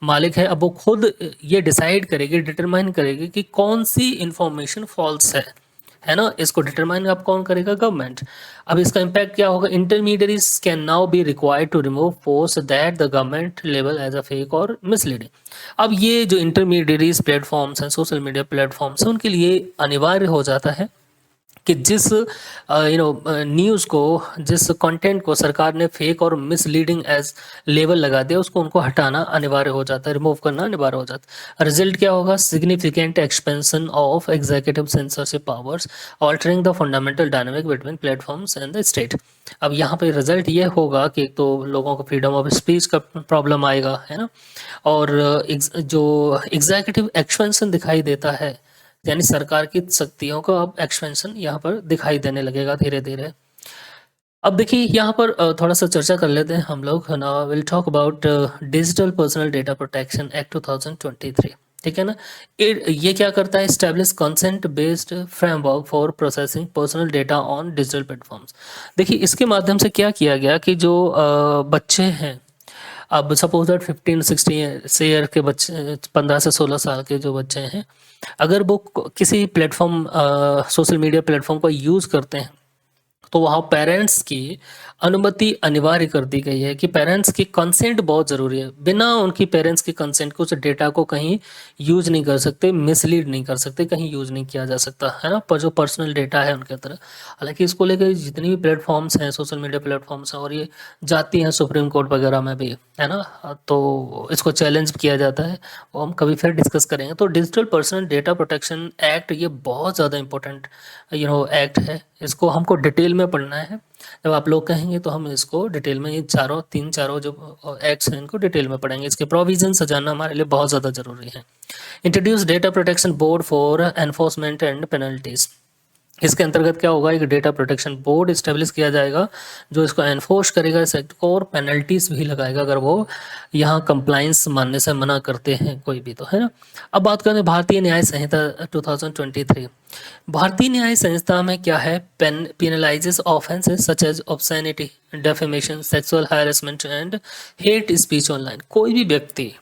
मालिक है। अब वो खुद ये डिसाइड करेगी, डिटरमाइन करेगी कि कौन सी इंफॉर्मेशन फॉल्स है ना। इसको डिटरमाइन अब कौन करेगा, गवर्नमेंट। अब इसका इम्पैक्ट क्या होगा, intermediaries can now be required to remove post that the government लेवल एज अ फेक और मिसलीडिंग। अब ये जो इंटरमीडियरीज प्लेटफॉर्म्स हैं, सोशल मीडिया प्लेटफॉर्म्स हैं, उनके लिए अनिवार्य हो जाता है कि जिस न्यूज़ को, जिस कंटेंट को सरकार ने फेक और मिसलीडिंग एज लेवल लगा दिया, उसको उनको हटाना अनिवार्य हो जाता है, रिमूव करना अनिवार्य हो जाता है। रिजल्ट क्या होगा, significant expansion of executive censorship powers, altering the fundamental dynamic between platforms and the state. अब यहाँ पे रिजल्ट ये होगा कि एक तो लोगों को फ्रीडम ऑफ स्पीच का प्रॉब्लम आएगा, है ना, और जो एग्जीक्यूटिव एक्सपेंशन दिखाई देता है, यानी सरकार की शक्तियों का अब एक्सपेंशन यहाँ पर दिखाई देने लगेगा धीरे धीरे। अब देखिए यहाँ पर थोड़ा सा चर्चा कर लेते हैं हम लोग ना। Will talk about digital personal data protection act 2023, ठीक है ना। ये क्या करता है, establish consent based framework for processing personal data on digital platforms. देखिए इसके माध्यम से क्या किया गया कि जो बच्चे हैं, अब सपोज दैट 15-16 से ईयर के बच्चे, 15 से 16 साल के जो बच्चे हैं, अगर वो किसी प्लेटफॉर्म, सोशल मीडिया प्लेटफॉर्म को यूज़ करते हैं, तो वहाँ पेरेंट्स की अनुमति अनिवार्य कर दी गई है कि पेरेंट्स की कंसेंट बहुत ज़रूरी है। बिना उनकी पेरेंट्स की कंसेंट को उस डेटा को कहीं यूज नहीं कर सकते, मिसलीड नहीं कर सकते, कहीं यूज नहीं किया जा सकता, है ना, पर जो पर्सनल डेटा है उनके तरह। हालांकि इसको लेकर जितनी भी प्लेटफॉर्म्स हैं, सोशल मीडिया प्लेटफॉर्म्स हैं, और ये जाती हैं सुप्रीम कोर्ट वगैरह में भी, है ना, तो इसको चैलेंज किया जाता है, वो हम कभी फिर डिस्कस करेंगे। तो digital personal data protection act ये बहुत ज़्यादा इंपॉर्टेंट एक्ट है, इसको हमको डिटेल में पढ़ना है। जब आप लोग कहेंगे तो हम इसको डिटेल में ये चारों जो एक्ट्स हैं इनको डिटेल में पढ़ेंगे। इसके प्रोविजंस जानना हमारे लिए बहुत ज़्यादा ज़रूरी है। Introduce data protection board for enforcement and penalties. इसके अंतर्गत क्या होगा, एक डेटा प्रोटेक्शन बोर्ड इस्टेब्लिश किया जाएगा जो इसको एनफोर्स करेगा इस एक्ट को, और पेनल्टीज भी लगाएगा अगर वो यहाँ कंप्लाइंस मानने से मना करते हैं कोई भी, तो है ना। अब बात करें भारतीय न्याय संहिता 2023। भारतीय न्याय संहिता में क्या है, penalises offences such as obscenity, defamation, sexual harassment and hate speech online. कोई भी व्यक्ति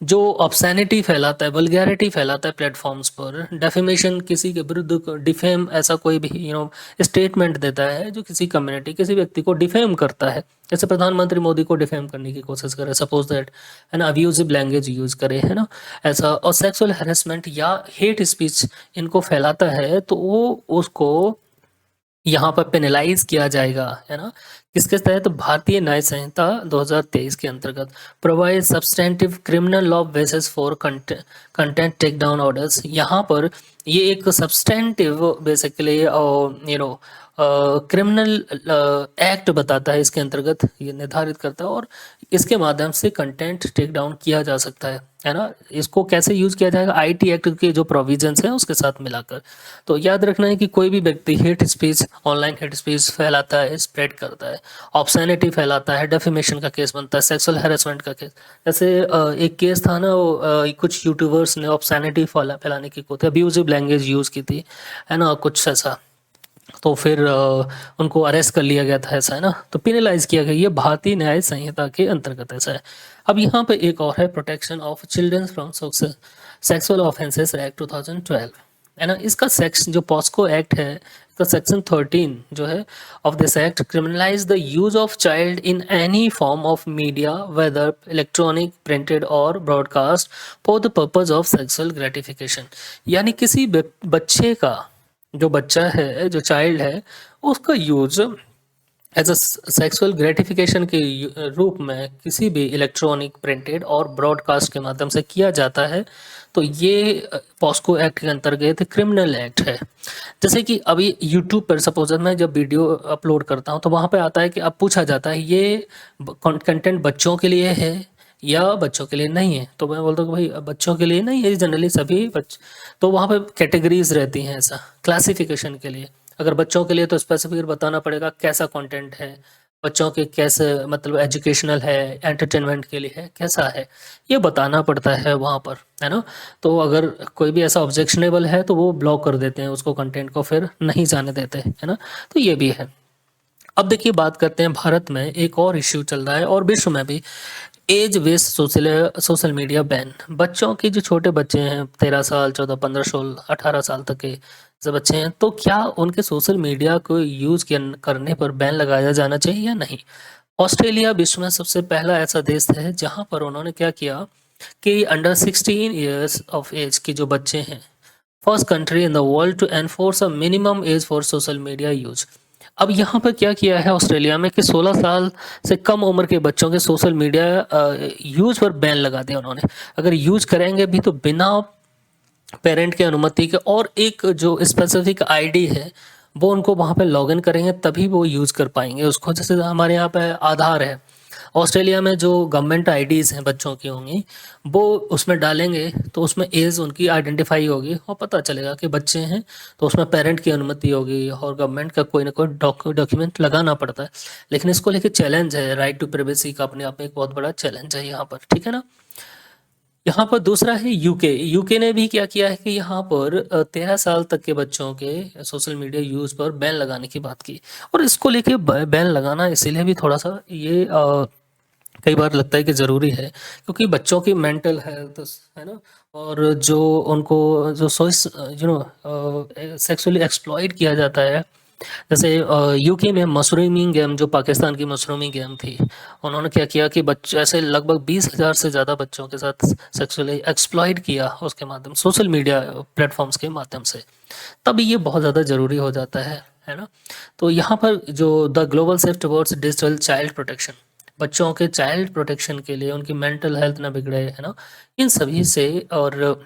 जो ऑब्सैनिटी फैलाता है, वल्गैरिटी फैलाता है प्लेटफॉर्म्स पर, डेफेमेशन किसी के विरुद्ध, डिफेम ऐसा कोई भी स्टेटमेंट देता है जो किसी कम्युनिटी, किसी व्यक्ति को डिफेम करता है, जैसे प्रधानमंत्री मोदी को डिफेम करने की कोशिश करे, सपोज दैट, है ना, अब्यूजिव लैंग्वेज यूज करे, है ना, ऐसा, और सेक्सुअल हैरेसमेंट या हेट स्पीच इनको फैलाता है, तो वो उसको यहाँ पर पेनलाइज किया जाएगा, है ना। किसके तहत, भारतीय न्याय संहिता 2023 के अंतर्गत। Provide substantive criminal law basis for content take down orders. यहाँ पर ये एक सब्सटेंटिव बेसिकली क्रिमिनल एक्ट बताता है, इसके अंतर्गत ये निर्धारित करता है, और इसके माध्यम से कंटेंट टेक डाउन किया जा सकता है ना। इसको कैसे यूज किया जाएगा, आईटी एक्ट के जो प्रोविजंस हैं उसके साथ मिलाकर। तो याद रखना है कि कोई भी व्यक्ति hate speech, online hate speech फैलाता है, स्प्रेड करता है, ऑब्सैनिटी फैलाता है, डेफेमेशन का केस बनता है, सेक्सुअल हैरेसमेंट का केस, जैसे एक केस था ना, कुछ यूट्यूबर्स ने ऑब्सैनिटी फैलाने की कोशिश, अब्यूजिव लैंग्वेज यूज की थी, है ना, कुछ ऐसा, तो फिर उनको अरेस्ट कर लिया गया था, ऐसा है ना, तो पिनलाइज किया गया। ये भारतीय न्याय संहिता के अंतर्गत ऐसा है। अब यहाँ पे एक और है, protection of children from sexual offences act 2012, है ना। इसका सेक्शन जो पॉस्को एक्ट है, इसका सेक्शन 13 जो है of this act criminalise the use of child in any form of media whether electronic, printed और broadcast for the purpose of sexual gratification. यानी किसी बच्चे का, जो बच्चा है, जो चाइल्ड है, उसका use as a sexual gratification के रूप में किसी भी इलेक्ट्रॉनिक, प्रिंटेड और ब्रॉडकास्ट के माध्यम से किया जाता है, तो ये पॉस्को एक्ट के अंतर्गत क्रिमिनल एक्ट है। जैसे कि अभी यूट्यूब पर सपोज मैं जब वीडियो अपलोड करता हूँ तो वहाँ पे आता है कि अब पूछा जाता है ये कंटेंट बच्चों के लिए है या बच्चों के लिए नहीं है, तो मैं बोलता हूँ कि भाई बच्चों के लिए नहीं है, जनरली सभी तो वहाँ पे कैटेगरीज रहती हैं, ऐसा क्लासिफिकेशन के लिए। अगर बच्चों के लिए तो स्पेसिफिक बताना पड़ेगा कैसा कंटेंट है, बच्चों के कैसे, मतलब एजुकेशनल है, एंटरटेनमेंट के लिए है, कैसा है, ये बताना पड़ता है वहाँ पर, है ना। तो अगर कोई भी ऐसा ऑब्जेक्शनेबल है तो वो ब्लॉक कर देते हैं उसको, कंटेंट को फिर नहीं जाने देते, है ना। तो ये भी है। अब देखिए बात करते हैं, भारत में एक और इश्यू चल रहा है और विश्व में भी, age based social media ban. बच्चों के जो छोटे बच्चे हैं, 13 साल, 14, 15, 16, 18 साल तक के जो बच्चे हैं, तो क्या उनके सोशल मीडिया को यूज करने पर बैन लगाया जाना चाहिए या नहीं। ऑस्ट्रेलिया विश्व में सबसे पहला ऐसा देश है जहां पर उन्होंने क्या किया कि अंडर 16 ईयर्स ऑफ एज के जो बच्चे हैं, first country in the world to enforce a minimum age for social media use. अब यहाँ पर क्या किया है ऑस्ट्रेलिया में कि 16 साल से कम उम्र के बच्चों के सोशल मीडिया यूज पर बैन लगा दिया उन्होंने। अगर यूज करेंगे भी तो बिना पेरेंट की अनुमति के, और एक जो स्पेसिफिक आईडी है वो उनको वहाँ पे लॉगिन करेंगे तभी वो यूज़ कर पाएंगे उसको। जैसे हमारे यहाँ पे आधार है, ऑस्ट्रेलिया में जो गवर्नमेंट आईडीज़ हैं बच्चों की होंगी, वो उसमें डालेंगे तो उसमें एज उनकी आइडेंटिफाई होगी और पता चलेगा कि बच्चे हैं, तो उसमें पेरेंट की अनुमति होगी और गवर्नमेंट का कोई ना कोई डॉक्यूमेंट लगाना पड़ता है। लेकिन इसको लेके चैलेंज है, राइट टू प्राइवेसी का अपने आप में एक बहुत बड़ा चैलेंज है यहाँ पर, ठीक है ना। यहाँ पर दूसरा है यूके। यूके ने भी क्या किया है कि यहाँ पर 13 साल तक के बच्चों के सोशल मीडिया यूज पर बैन लगाने की बात की। और इसको लेके बैन लगाना इसीलिए भी थोड़ा सा ये कई बार लगता है कि ज़रूरी है, क्योंकि बच्चों की मेंटल हेल्थ, है ना, और जो उनको जो सेक्सुअली एक्सप्लॉइट किया जाता है। जैसे यूके में मशरूमिंग गेम, जो पाकिस्तान की मशरूमिंग गेम थी, उन्होंने क्या किया कि बच्चे ऐसे लगभग 20,000 से ज़्यादा बच्चों के साथ सेक्सुअली एक्सप्लॉइट किया उसके माध्यम, सोशल मीडिया प्लेटफॉर्म्स के माध्यम से। तब ये बहुत ज़्यादा ज़रूरी हो जाता है ना। तो यहाँ पर जो the global shift towards digital child protection, बच्चों के चाइल्ड प्रोटेक्शन के लिए, उनकी मेंटल हेल्थ ना बिगड़े, है ना, इन सभी से, और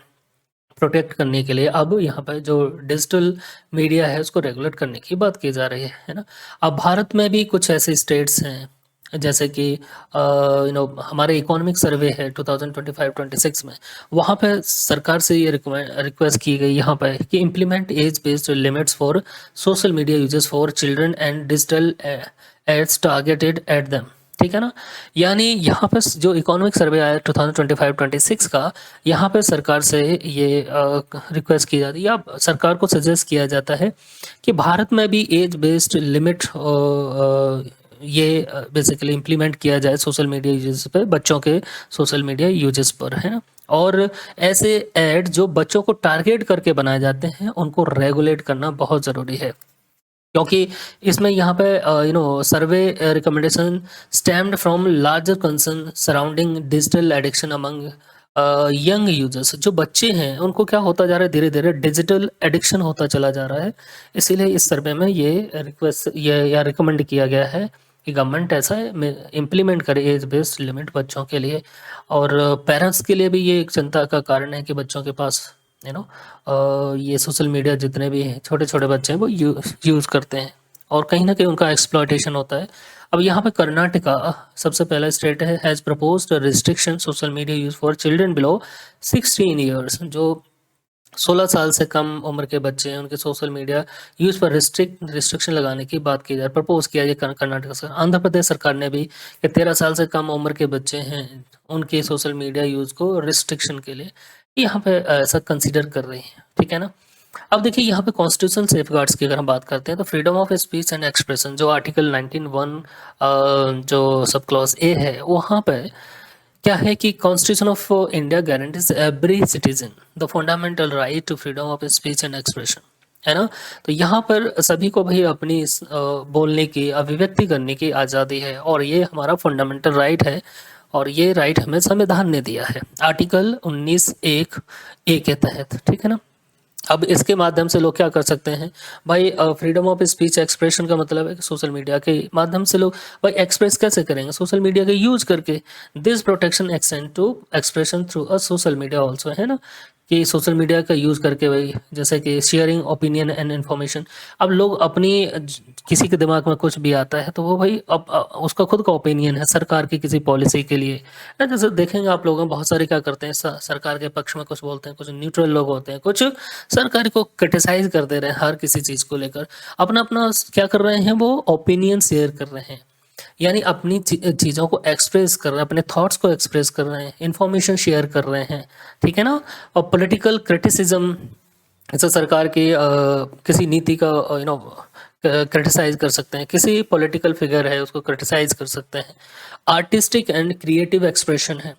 प्रोटेक्ट करने के लिए अब यहाँ पे जो डिजिटल मीडिया है उसको रेगुलेट करने की बात की जा रही है ना? अब भारत में भी कुछ ऐसे स्टेट्स हैं जैसे कि हमारे इकोनॉमिक सर्वे है 2025-26 में, वहाँ पे सरकार से ये रिक्वेस्ट की गई यहाँ पे कि implement age based limits for social media uses for children and digital ads targeted at them. ठीक है ना? यानी यहाँ पे जो इकोनॉमिक सर्वे आया 2025-26 का, यहाँ पे सरकार से ये रिक्वेस्ट की जाती है या सरकार को सजेस्ट किया जाता है कि भारत में भी एज बेस्ड लिमिट ये बेसिकली इम्प्लीमेंट किया जाए सोशल मीडिया यूजेस पे, बच्चों के सोशल मीडिया यूजेस पर, है ना? और ऐसे ऐड जो बच्चों को टारगेट करके बनाए जाते हैं उनको रेगुलेट करना बहुत ज़रूरी है, क्योंकि इसमें यहाँ पे survey recommendation stemmed from larger concern surrounding digital addiction among young users. जो बच्चे हैं उनको क्या होता जा रहा है, धीरे धीरे डिजिटल एडिक्शन होता चला जा रहा है। इसीलिए इस सर्वे में ये रिक्वेस्ट ये या रिकमेंड किया गया है कि गवर्नमेंट ऐसा इम्प्लीमेंट करे एज बेस्ड लिमिट बच्चों के लिए। और पेरेंट्स के लिए भी ये एक चिंता का कारण है कि बच्चों के पास ये सोशल मीडिया जितने भी हैं छोटे छोटे बच्चे हैं वो यूज़ करते हैं और कहीं ना कहीं उनका एक्सप्लॉयटेशन होता है। अब यहाँ पे कर्नाटका सबसे पहला स्टेट है, has proposed restriction social media use for children below 16 years. जो 16 साल से कम उम्र के बच्चे हैं उनके सोशल मीडिया यूज़ पर रिस्ट्रिक्शन लगाने की बात की जाए, प्रपोज किया ये कर्नाटक सरकार। आंध्र प्रदेश सरकार ने भी कि 13 साल से कम उम्र के बच्चे हैं उनके सोशल मीडिया यूज़ को रिस्ट्रिक्शन के लिए यहाँ पे ऐसा कंसीडर कर रही है। ठीक है ना? अब देखिए यहाँ पे कॉन्स्टिट्यूशन सेफगार्ड्स की अगर हम बात करते हैं तो freedom of speech and expression जो आर्टिकल 19(1) जो सब क्लॉज ए है, वहाँ पे क्या है कि constitution of India guarantees every citizen the fundamental right to freedom of speech and expression, है ना? तो यहाँ पर सभी को भाई अपनी बोलने की, अभिव्यक्ति करने की आज़ादी है और ये हमारा फंडामेंटल राइट है और ये राइट हमें संविधान ने दिया है आर्टिकल 19(1) के तहत। ठीक है ना? अब इसके माध्यम से लोग क्या कर सकते हैं भाई, फ्रीडम ऑफ स्पीच एक्सप्रेशन का मतलब है कि सोशल मीडिया के माध्यम से लोग भाई एक्सप्रेस कैसे करेंगे, सोशल मीडिया का यूज करके। This protection extend to expression through a social media also, है ना? कि सोशल मीडिया का यूज़ करके भाई जैसे कि शेयरिंग ओपिनियन एंड इन्फॉर्मेशन। अब लोग अपनी किसी के दिमाग में कुछ भी आता है तो वो भाई अब उसका खुद का ओपिनियन है सरकार की किसी पॉलिसी के लिए ना। जैसे देखेंगे आप लोग बहुत सारे क्या करते हैं, सरकार के पक्ष में कुछ बोलते हैं, कुछ न्यूट्रल लोग होते हैं, कुछ सरकार को क्रिटिसाइज कर दे रहे हैं हर किसी चीज़ को लेकर, अपना अपना क्या कर रहे हैं वो ओपिनियन शेयर कर रहे हैं, यानी अपनी चीज़ों को एक्सप्रेस कर रहे हैं, अपने थॉट्स को एक्सप्रेस कर रहे हैं, इन्फॉर्मेशन शेयर कर रहे हैं। ठीक है ना? और पॉलिटिकल क्रिटिसिज्म जैसे सरकार की किसी नीति का क्रिटिसाइज कर सकते हैं, किसी पॉलिटिकल फिगर है उसको क्रिटिसाइज कर सकते हैं। आर्टिस्टिक एंड क्रिएटिव एक्सप्रेशन है,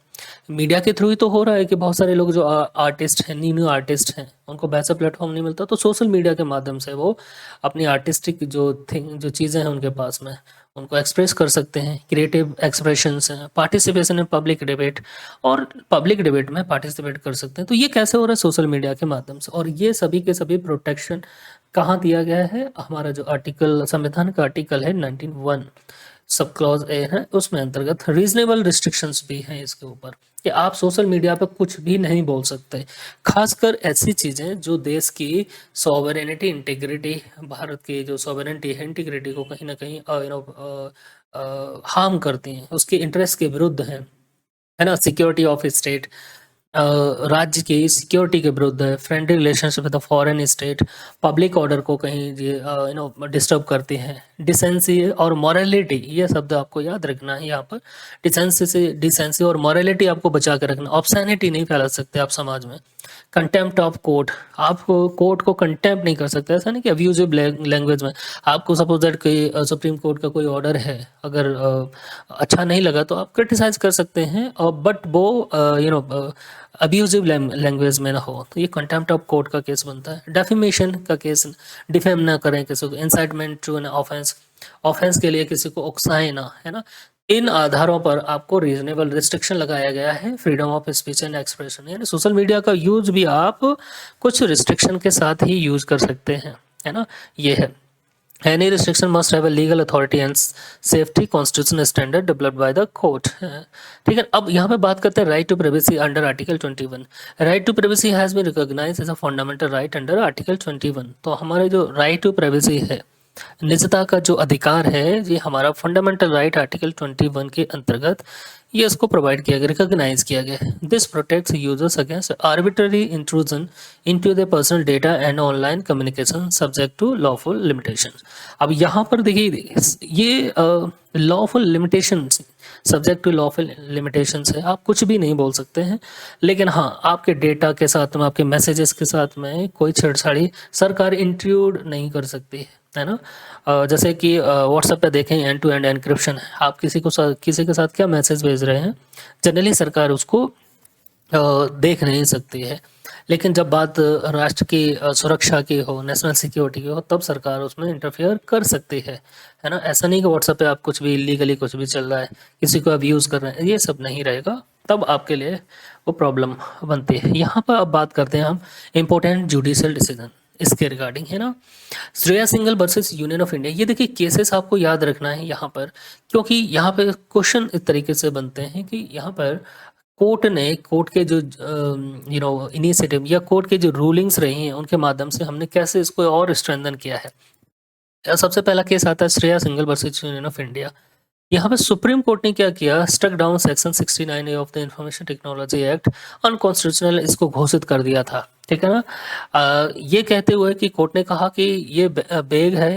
मीडिया के थ्रू ही तो हो रहा है कि बहुत सारे लोग जो आर्टिस्ट हैं, न्यू आर्टिस्ट हैं, उनको वैसा प्लेटफॉर्म नहीं मिलता तो सोशल मीडिया के माध्यम से वो अपनी आर्टिस्टिक जो चीज़ें हैं उनके पास में उनको एक्सप्रेस कर सकते हैं। क्रिएटिव एक्सप्रेशंस हैं, पार्टिसिपेशन इन पब्लिक डिबेट, और पब्लिक डिबेट में पार्टिसिपेट कर सकते हैं। तो ये कैसे हो रहा है, सोशल मीडिया के माध्यम से। और ये सभी के सभी प्रोटेक्शन कहाँ दिया गया है, हमारा जो आर्टिकल, संविधान का आर्टिकल है 19(1) सब क्लॉज ए है, उसमें अंतर्गत रीजनेबल रिस्ट्रिक्शंस भी हैं इसके ऊपर कि आप सोशल मीडिया पर कुछ भी नहीं बोल सकते, खासकर ऐसी चीज़ें जो देश की सॉवरेनिटी, इंटीग्रिटी, भारत की जो सॉवरेनिटी है, इंटीग्रिटी को कहीं ना कहीं हार्म करती हैं, उसके इंटरेस्ट के विरुद्ध हैं, है ना? सिक्योरिटी ऑफ स्टेट, राज्य की सिक्योरिटी के विरुद्ध है, friendly relationship with the foreign state, public order को कहीं डिस्टर्ब करती हैं, डिसेंसी और मॉरलिटी, ये शब्द आपको याद रखना है यहाँ पर। डिसेंसी और मॉरलिटी आपको बचा के रखना, ऑब्सैनिटी नहीं फैला सकते आप समाज में। कंटेम्प्ट ऑफ कोर्ट, आप कोर्ट को कंटेम्प्ट नहीं कर सकते, ऐसा नहीं कि अब्यूजिव लैंग्वेज में आपको सपोज दैट कोई सुप्रीम कोर्ट का कोई ऑर्डर है, अगर अच्छा नहीं लगा तो आप क्रिटिसाइज कर सकते हैं, बट वो अब्यूजिव लैंग्वेज में ना हो, तो ये कंटेम्प्ट ऑफ कोर्ट का केस बनता है। डेफेमेशन का केस, डिफेम ना करें किसी को, इंसाइटमेंट टू एन ऑफेंस के लिए किसी को उकसाएं ना, है ना? इन आधारों पर आपको रीजनेबल रिस्ट्रिक्शन लगाया गया है freedom of speech and expression, यानी सोशल मीडिया का यूज भी आप कुछ रिस्ट्रिक्शन के साथ ही यूज कर सकते हैं, है ना? ये है। Any restriction must have a legal authority and safety constitutional standard developed by the court. ठीक है, अब यहाँ पे बात करते हैं right to privacy under article 21। Right to privacy has been recognised as a fundamental right under article 21। तो हमारे जो राइट टू प्राइवेसी है, निजता का जो अधिकार है, ये हमारा फंडामेंटल राइट आर्टिकल 21 के अंतर्गत ये इसको प्रोवाइड किया गया, रिकॉग्नाइज किया गया। This protects users against arbitrary intrusion into the personal data and online communication subject to lawful limitation. अब यहाँ पर देखिए, ये lawful limitation, subject to lawful limitation है, आप कुछ भी नहीं बोल सकते हैं, लेकिन हाँ आपके डेटा के साथ में, आपके मैसेजेस के साथ में कोई छेड़छाड़ी सरकार इंट्रूड नहीं कर सकती है ना। जैसे कि व्हाट्सएप पे देखें, एंड टू एंड एनक्रिप्शन है, आप किसी के साथ क्या मैसेज भेज रहे हैं, जनरली सरकार उसको देख नहीं सकती है। लेकिन जब बात राष्ट्र की सुरक्षा की हो, नेशनल सिक्योरिटी की हो, तब सरकार उसमें इंटरफेयर कर सकती है ना। ऐसा नहीं कि व्हाट्सएप पे आप कुछ भी इलीगली कुछ भी चल रहा है, किसी को अब्यूज़ कर रहे हैं, ये सब नहीं रहेगा, तब आपके लिए वो प्रॉब्लम बनती है। यहाँ पर अब बात करते हैं हम इम्पोर्टेंट जुडिशियल डिसीजन इसके रिगार्डिंग, है ना। Shreya Singhal versus Union of India, ये देखिए केसेस आपको याद रखना है यहाँ पर, क्योंकि यहाँ पे क्वेश्चन इस तरीके से बनते हैं कि यहाँ पर कोर्ट के जो इनिशिएटिव या कोर्ट के जो रूलिंग्स रही हैं, उनके माध्यम से हमने कैसे इसको और स्ट्रेंथन किया है। सबसे पहला केस आता है Shreya Singhal versus Union of India. यहाँ पे सुप्रीम कोर्ट ने क्या किया, struck down section 69A of the information technology act unconstitutional, इसको घोषित कर दिया था, ठीक है ना। ये कहते हुए कि कोर्ट ने कहा कि ये बेग है,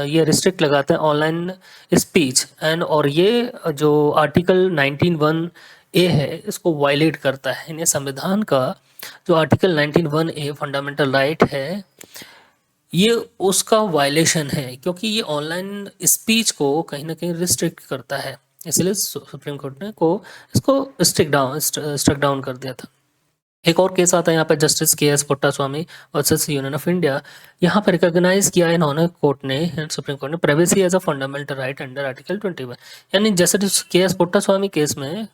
ये रिस्ट्रिक्ट लगाते हैं ऑनलाइन स्पीच एंड, और ये जो आर्टिकल 19(1)A है, इसको वायलेट करता है। इन्हें संविधान का जो आर्टिकल 19(1)A फंडामेंटल राइट है, ये उसका वायलेशन है, क्योंकि ये ऑनलाइन स्पीच को कहीं ना कहीं रिस्ट्रिक्ट करता है, इसलिए सुप्रीम कोर्ट ने इसको स्ट्रक डाउन कर दिया था। एक और केस आता है यहाँ पे, Justice K S. Puttaswamy versus Union of India. यहाँ पर रिकॉग्नाइज किया इन्होंने, कोर्ट ने, सुप्रीम कोर्ट ने, privacy as a fundamental right under article 21। यानी जस्टिस के.एस. पुट्टास्वामी केस में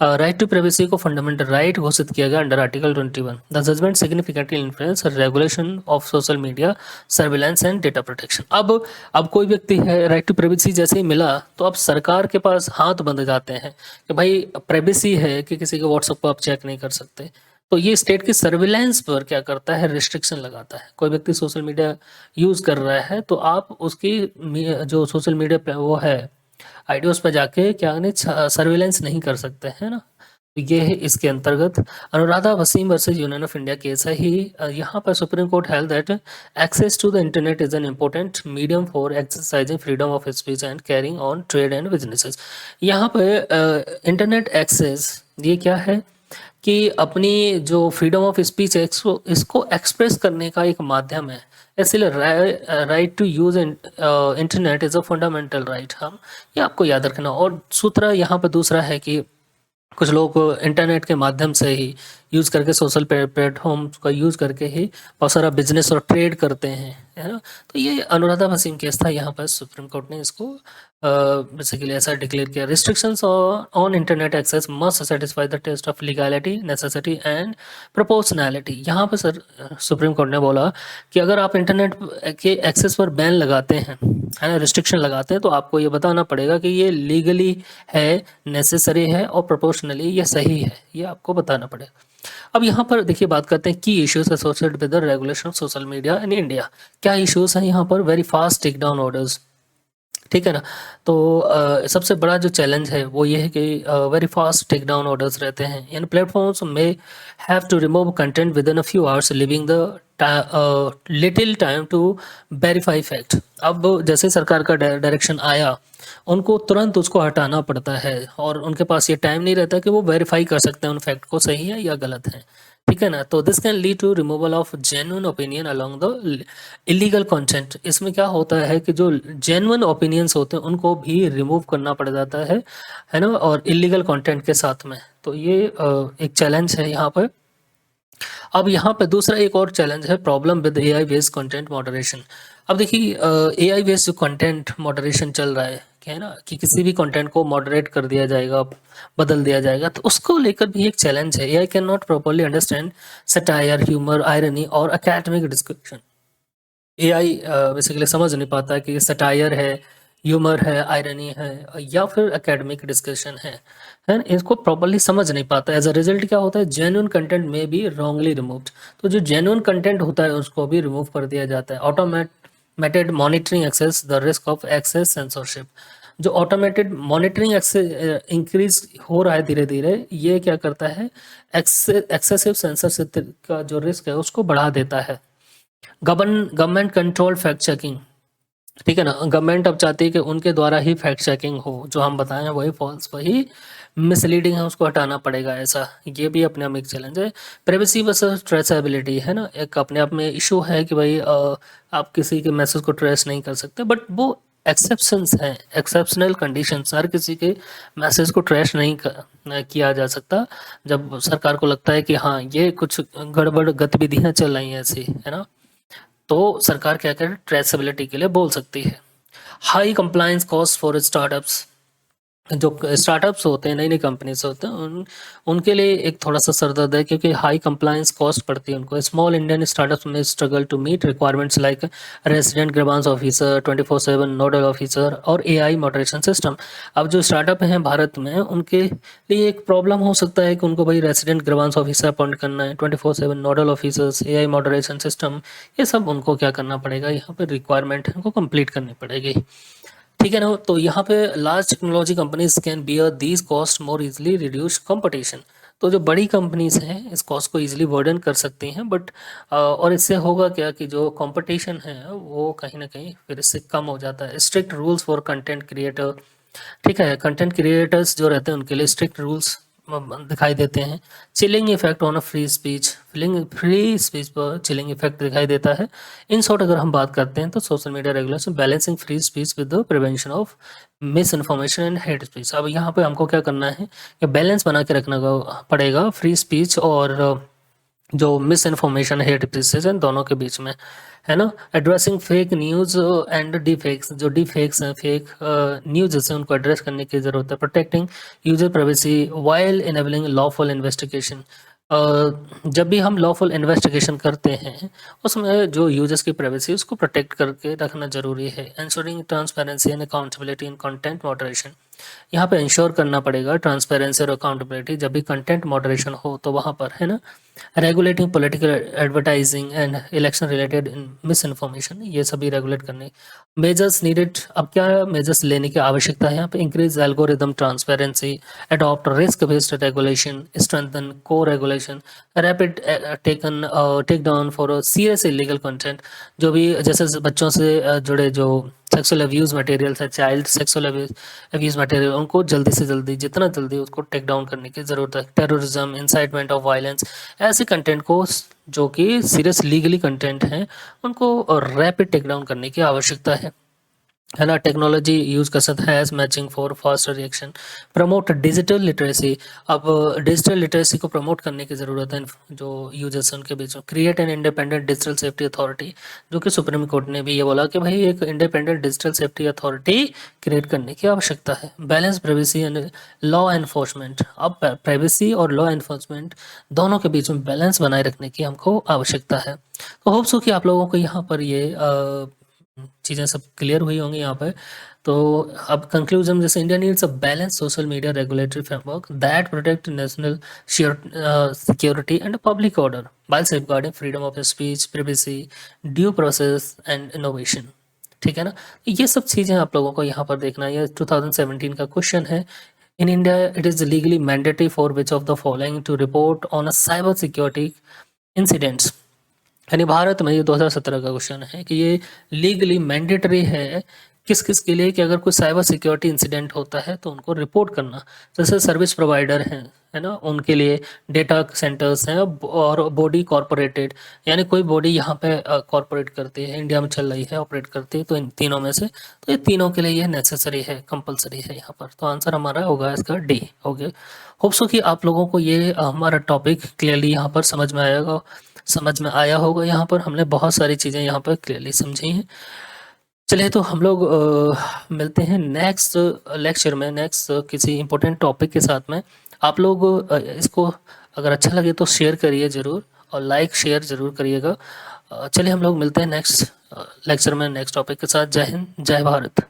राइट टू प्राइवेसी को फंडामेंटल राइट घोषित किया गया under article 21। The judgment significantly influence regulation of social media surveillance and data protection. अब कोई व्यक्ति है, राइट टू प्राइवेसी जैसे ही मिला तो अब सरकार के पास हाथ बंध जाते हैं कि भाई प्राइवेसी है कि किसी के व्हाट्सएप को आप चेक नहीं कर सकते। तो ये स्टेट की सर्विलेंस पर क्या करता है, रिस्ट्रिक्शन लगाता है। कोई व्यक्ति सोशल मीडिया यूज कर रहा है तो आप उसकी जो सोशल मीडिया पे वो है आईडियोस पे जाके क्या सर्विलेंस नहीं कर सकते, है ना। तो ये है इसके अंतर्गत। Anuradha Wasim versus Union of India case है ही, यहाँ पर Supreme Court held that access to the internet is an important medium for exercising freedom of speech and carrying on trade and businesses. यहाँ पे इंटरनेट एक्सेस ये क्या है कि अपनी जो फ्रीडम ऑफ स्पीच है, इसको एक्सप्रेस करने का एक माध्यम है, इसलिए right to use internet is a fundamental right. हम ये आपको याद रखना। और सूत्र यहाँ पर दूसरा है कि कुछ लोग इंटरनेट के माध्यम से ही यूज़ करके, सोशल प्लेटफॉर्म का यूज़ करके ही बहुत सारा बिजनेस और ट्रेड करते हैं, है ना। तो ये अनुराधा वसीम केस था, यहाँ पर सुप्रीम कोर्ट ने इसको बेसिकली ऐसा डिक्लेयर किया, restrictions on internet access must satisfy the test of legality, necessity and proportionality. यहाँ पर सुप्रीम कोर्ट ने बोला कि अगर आप इंटरनेट के एक्सेस पर बैन लगाते हैं, है ना, रिस्ट्रिक्शन लगाते हैं, तो आपको ये बताना पड़ेगा कि ये लीगली है, नेसेसरी है और प्रोपोर्शनली ये सही है, ये आपको बताना पड़ेगा। अब यहाँ पर देखिए बात करते हैं की issues associated with the regulation of social media in India. क्या इश्यूज हैं यहाँ पर, very fast take down orders, ठीक है ना। तो सबसे बड़ा जो चैलेंज है वो ये है कि very fast take down orders रहते हैं, यानी प्लेटफॉर्म्स में have to remove content within a few hours leaving the little time to verify fact. अब जैसे सरकार का डायरेक्शन आया, उनको तुरंत उसको हटाना पड़ता है, और उनके पास ये टाइम नहीं रहता कि वो वेरीफाई कर सकते हैं उन फैक्ट को सही है या गलत है, ठीक है ना। तो this can lead to removal of genuine opinion along the illegal content. इसमें क्या होता है कि जो जेन्युइन ओपिनियंस होते हैं उनको भी रिमूव करना पड़ जाता है ना, और इलीगल कंटेंट के साथ में। तो ये एक चैलेंज है यहाँ पर। अब यहाँ पे दूसरा एक और चैलेंज है, problem with AI based content moderation. अब देखिए एआई बेस्ड जो कंटेंट मॉडरेशन चल रहा है, क्या है ना, कि किसी भी कंटेंट को मॉडरेट कर दिया जाएगा, बदल दिया जाएगा, तो उसको लेकर भी एक चैलेंज है। AI can not properly understand satire, humour, irony और एकेडमिक डिस्कशन। एआई बेसिकली समझ नहीं पाता है कि ये सटायर है, ह्यूमर है, आयरनी है या फिर एकेडमिक डिस्कशन है ना? इसको प्रॉपर्ली समझ नहीं पाता। एज अ रिजल्ट क्या होता है, जेन्युइन कंटेंट में भी रॉन्गली रिमूव्ड। तो जो जेन्युइन कंटेंट होता है उसको भी रिमूव कर दिया जाता है। Automated monitoring access the risk of excess censorship. जो ऑटोमेटेड मॉनिटरिंग एक्सेस इंक्रीज हो रहा है धीरे धीरे, ये क्या करता है, एक्सेसिव सेंसरशिप का जो रिस्क है उसको बढ़ा देता है। गवर्नमेंट कंट्रोल फैक्ट चेकिंग, ठीक है ना? गवर्नमेंट अब चाहती है कि उनके द्वारा ही फैक्ट चेकिंग हो, जो हम बताएं वही फॉल्स, वही मिसलीडिंग है, उसको हटाना पड़ेगा ऐसा। ये भी अपने आप में एक चैलेंज है। प्राइवेसी वर्सेस ट्रेसेबिलिटी है ना, एक अपने आप में इशू है कि भाई आप किसी के मैसेज को ट्रेस नहीं कर सकते, बट वो एक्सेप्शंस हैं, एक्सेप्शनल कंडीशंस। हर किसी के मैसेज को ट्रेस नहीं किया जा सकता। जब सरकार को लगता है कि हाँ ये कुछ गड़बड़ गतिविधियां चल रही हैं ऐसी, है ना, तो सरकार क्या करे, ट्रेसेबिलिटी के लिए बोल सकती है। High compliance cost for startups, जो स्टार्टअप्स होते हैं, नई नई कंपनीज होते हैं, उनके लिए एक थोड़ा सा सरदर्द है, क्योंकि हाई कंप्लायंस कॉस्ट पड़ती है उनको। स्मॉल इंडियन स्टार्टअप्स में struggle to meet requirements like resident grievance officer, 24/7 nodal officer और एआई मॉडरेशन सिस्टम। अब जो स्टार्टअप हैं भारत में, उनके लिए एक प्रॉब्लम हो सकता है कि उनको भाई रेजिडेंट ग्रीवांस ऑफिसर अपॉइंट करना है, 24/7 nodal officers, AI moderation system, ये सब उनको क्या करना पड़ेगा, यहाँ पे रिक्वायरमेंट है उनको कंप्लीट करनी पड़ेगी, ठीक है ना? तो यहाँ पे large technology companies can bear these cost more easily, reduce competition. तो जो बड़ी कंपनीज हैं इस कॉस्ट को इजीली बर्डन कर सकती हैं, बट और इससे होगा क्या कि जो कंपटीशन है वो कहीं ना कहीं फिर इससे कम हो जाता है। Strict rules for content creator, ठीक है, कंटेंट क्रिएटर्स जो रहते हैं उनके लिए स्ट्रिक्ट रूल्स दिखाई देते हैं। Chilling effect on a free speech, free speech पर चिलिंग इफेक्ट दिखाई देता है। इन शॉर्ट अगर हम बात करते हैं तो social media regulation balancing free speech with the prevention of miss information and hate speech. अब यहाँ पे हमको क्या करना है कि बैलेंस बना के रखना पड़ेगा फ्री स्पीच और जो मिस इन्फॉर्मेशन हेट स्पीच है दोनों के बीच में, है ना? Addressing fake news and D fakes, जो डी फेक्स हैं, फेक न्यूज़ है, उनको एड्रेस करने की ज़रूरत है। Protecting user privacy while enabling lawful investigation. जब भी हम लॉफुल इन्वेस्टिगेशन करते हैं उसमें जो यूजर्स की प्राइवेसी उसको प्रोटेक्ट करके रखना जरूरी है। Ensuring transparency and accountability in content moderation, यहाँ पे इंश्योर करना पड़ेगा ट्रांसपेरेंसी और अकाउंटेबिलिटी जब भी कंटेंट मॉडरेशन हो तो वहाँ पर, है ना? Regulating political advertising and election related miss information, ये सभी रेगुलेट करने। मेजर्स नीडेड, अब क्या मेजर्स लेने की आवश्यकता है यहाँ पे? Increase algorithm transparency, adopt risk based regulation, strengthen co regulation, rapid take down for serious illegal content. जो भी जैसे बच्चों से जुड़े जो सेक्सुअल अब्यूज़ मटेरियल्स है, चाइल्ड सेक्सुअल अब्यूज़ मटेरियल, उनको जल्दी से जल्दी, जितना जल्दी उसको टेक डाउन करने की ज़रूरत है। टेररिज्म, इंसाइटमेंट ऑफ वायलेंस, ऐसे कंटेंट को जो कि सीरियस लीगली कंटेंट हैं उनको रैपिड टेक डाउन करने की आवश्यकता है ना? टेक्नोलॉजी यूज कर सकता है age matching for fast reaction. Promote digital literacy, अब डिजिटल लिटरेसी को प्रमोट करने की ज़रूरत है जो यूजर्स हैं उनके बीच में। Create an independent digital safety authority, जो कि सुप्रीम कोर्ट ने भी ये बोला कि भाई एक independent digital safety authority create करने की आवश्यकता है। Balance privacy and law enforcement, अब प्राइवेसी और लॉ एनफोर्समेंट दोनों के बीच में बैलेंस बनाए रखने की हमको आवश्यकता है। तो होप्स हो कि आप लोगों को यहाँ पर ये चीज़ें सब क्लियर हुई होंगी यहाँ पे। तो अब कंक्लूजन, जैसे India needs a balance social media regulatory framework that protect national security and public order while safeguarding freedom of speech, privacy, due process and innovation, ठीक है ना? ये सब चीज़ें आप लोगों को यहाँ पर देखना है। ये 2017 का क्वेश्चन है। In India it is legally mandatory for which of the following to report on a cyber security incidents, यानी भारत में ये 2017 का क्वेश्चन है कि ये लीगली मैंडेटरी है किस किस के लिए कि अगर कोई साइबर सिक्योरिटी इंसिडेंट होता है तो उनको रिपोर्ट करना। जैसे सर्विस प्रोवाइडर हैं, है ना, उनके लिए, डेटा सेंटर्स हैं और बॉडी कॉरपोरेटेड, यानी कोई बॉडी यहाँ पे कॉरपोरेट करती है, इंडिया में चल रही है, ऑपरेट करती है, तो इन तीनों में से, तो ये तीनों के लिए ये नेसेसरी है, कंपलसरी है यहाँ पर। तो आंसर हमारा होगा इसका डी। ओके, होप्सो कि आप लोगों को ये हमारा टॉपिक क्लियरली यहाँ पर समझ में आया होगा। यहाँ पर हमने बहुत सारी चीज़ें यहाँ पर क्लियरली समझी हैं। चलिए, तो हम लोग मिलते हैं नेक्स्ट लेक्चर में, नेक्स्ट किसी इम्पोर्टेंट टॉपिक के साथ में। आप लोग इसको अगर अच्छा लगे तो शेयर करिए ज़रूर, और लाइक शेयर ज़रूर करिएगा। चलिए हम लोग मिलते हैं नेक्स्ट लेक्चर में नेक्स्ट टॉपिक के साथ। जय हिंद, जय भारत।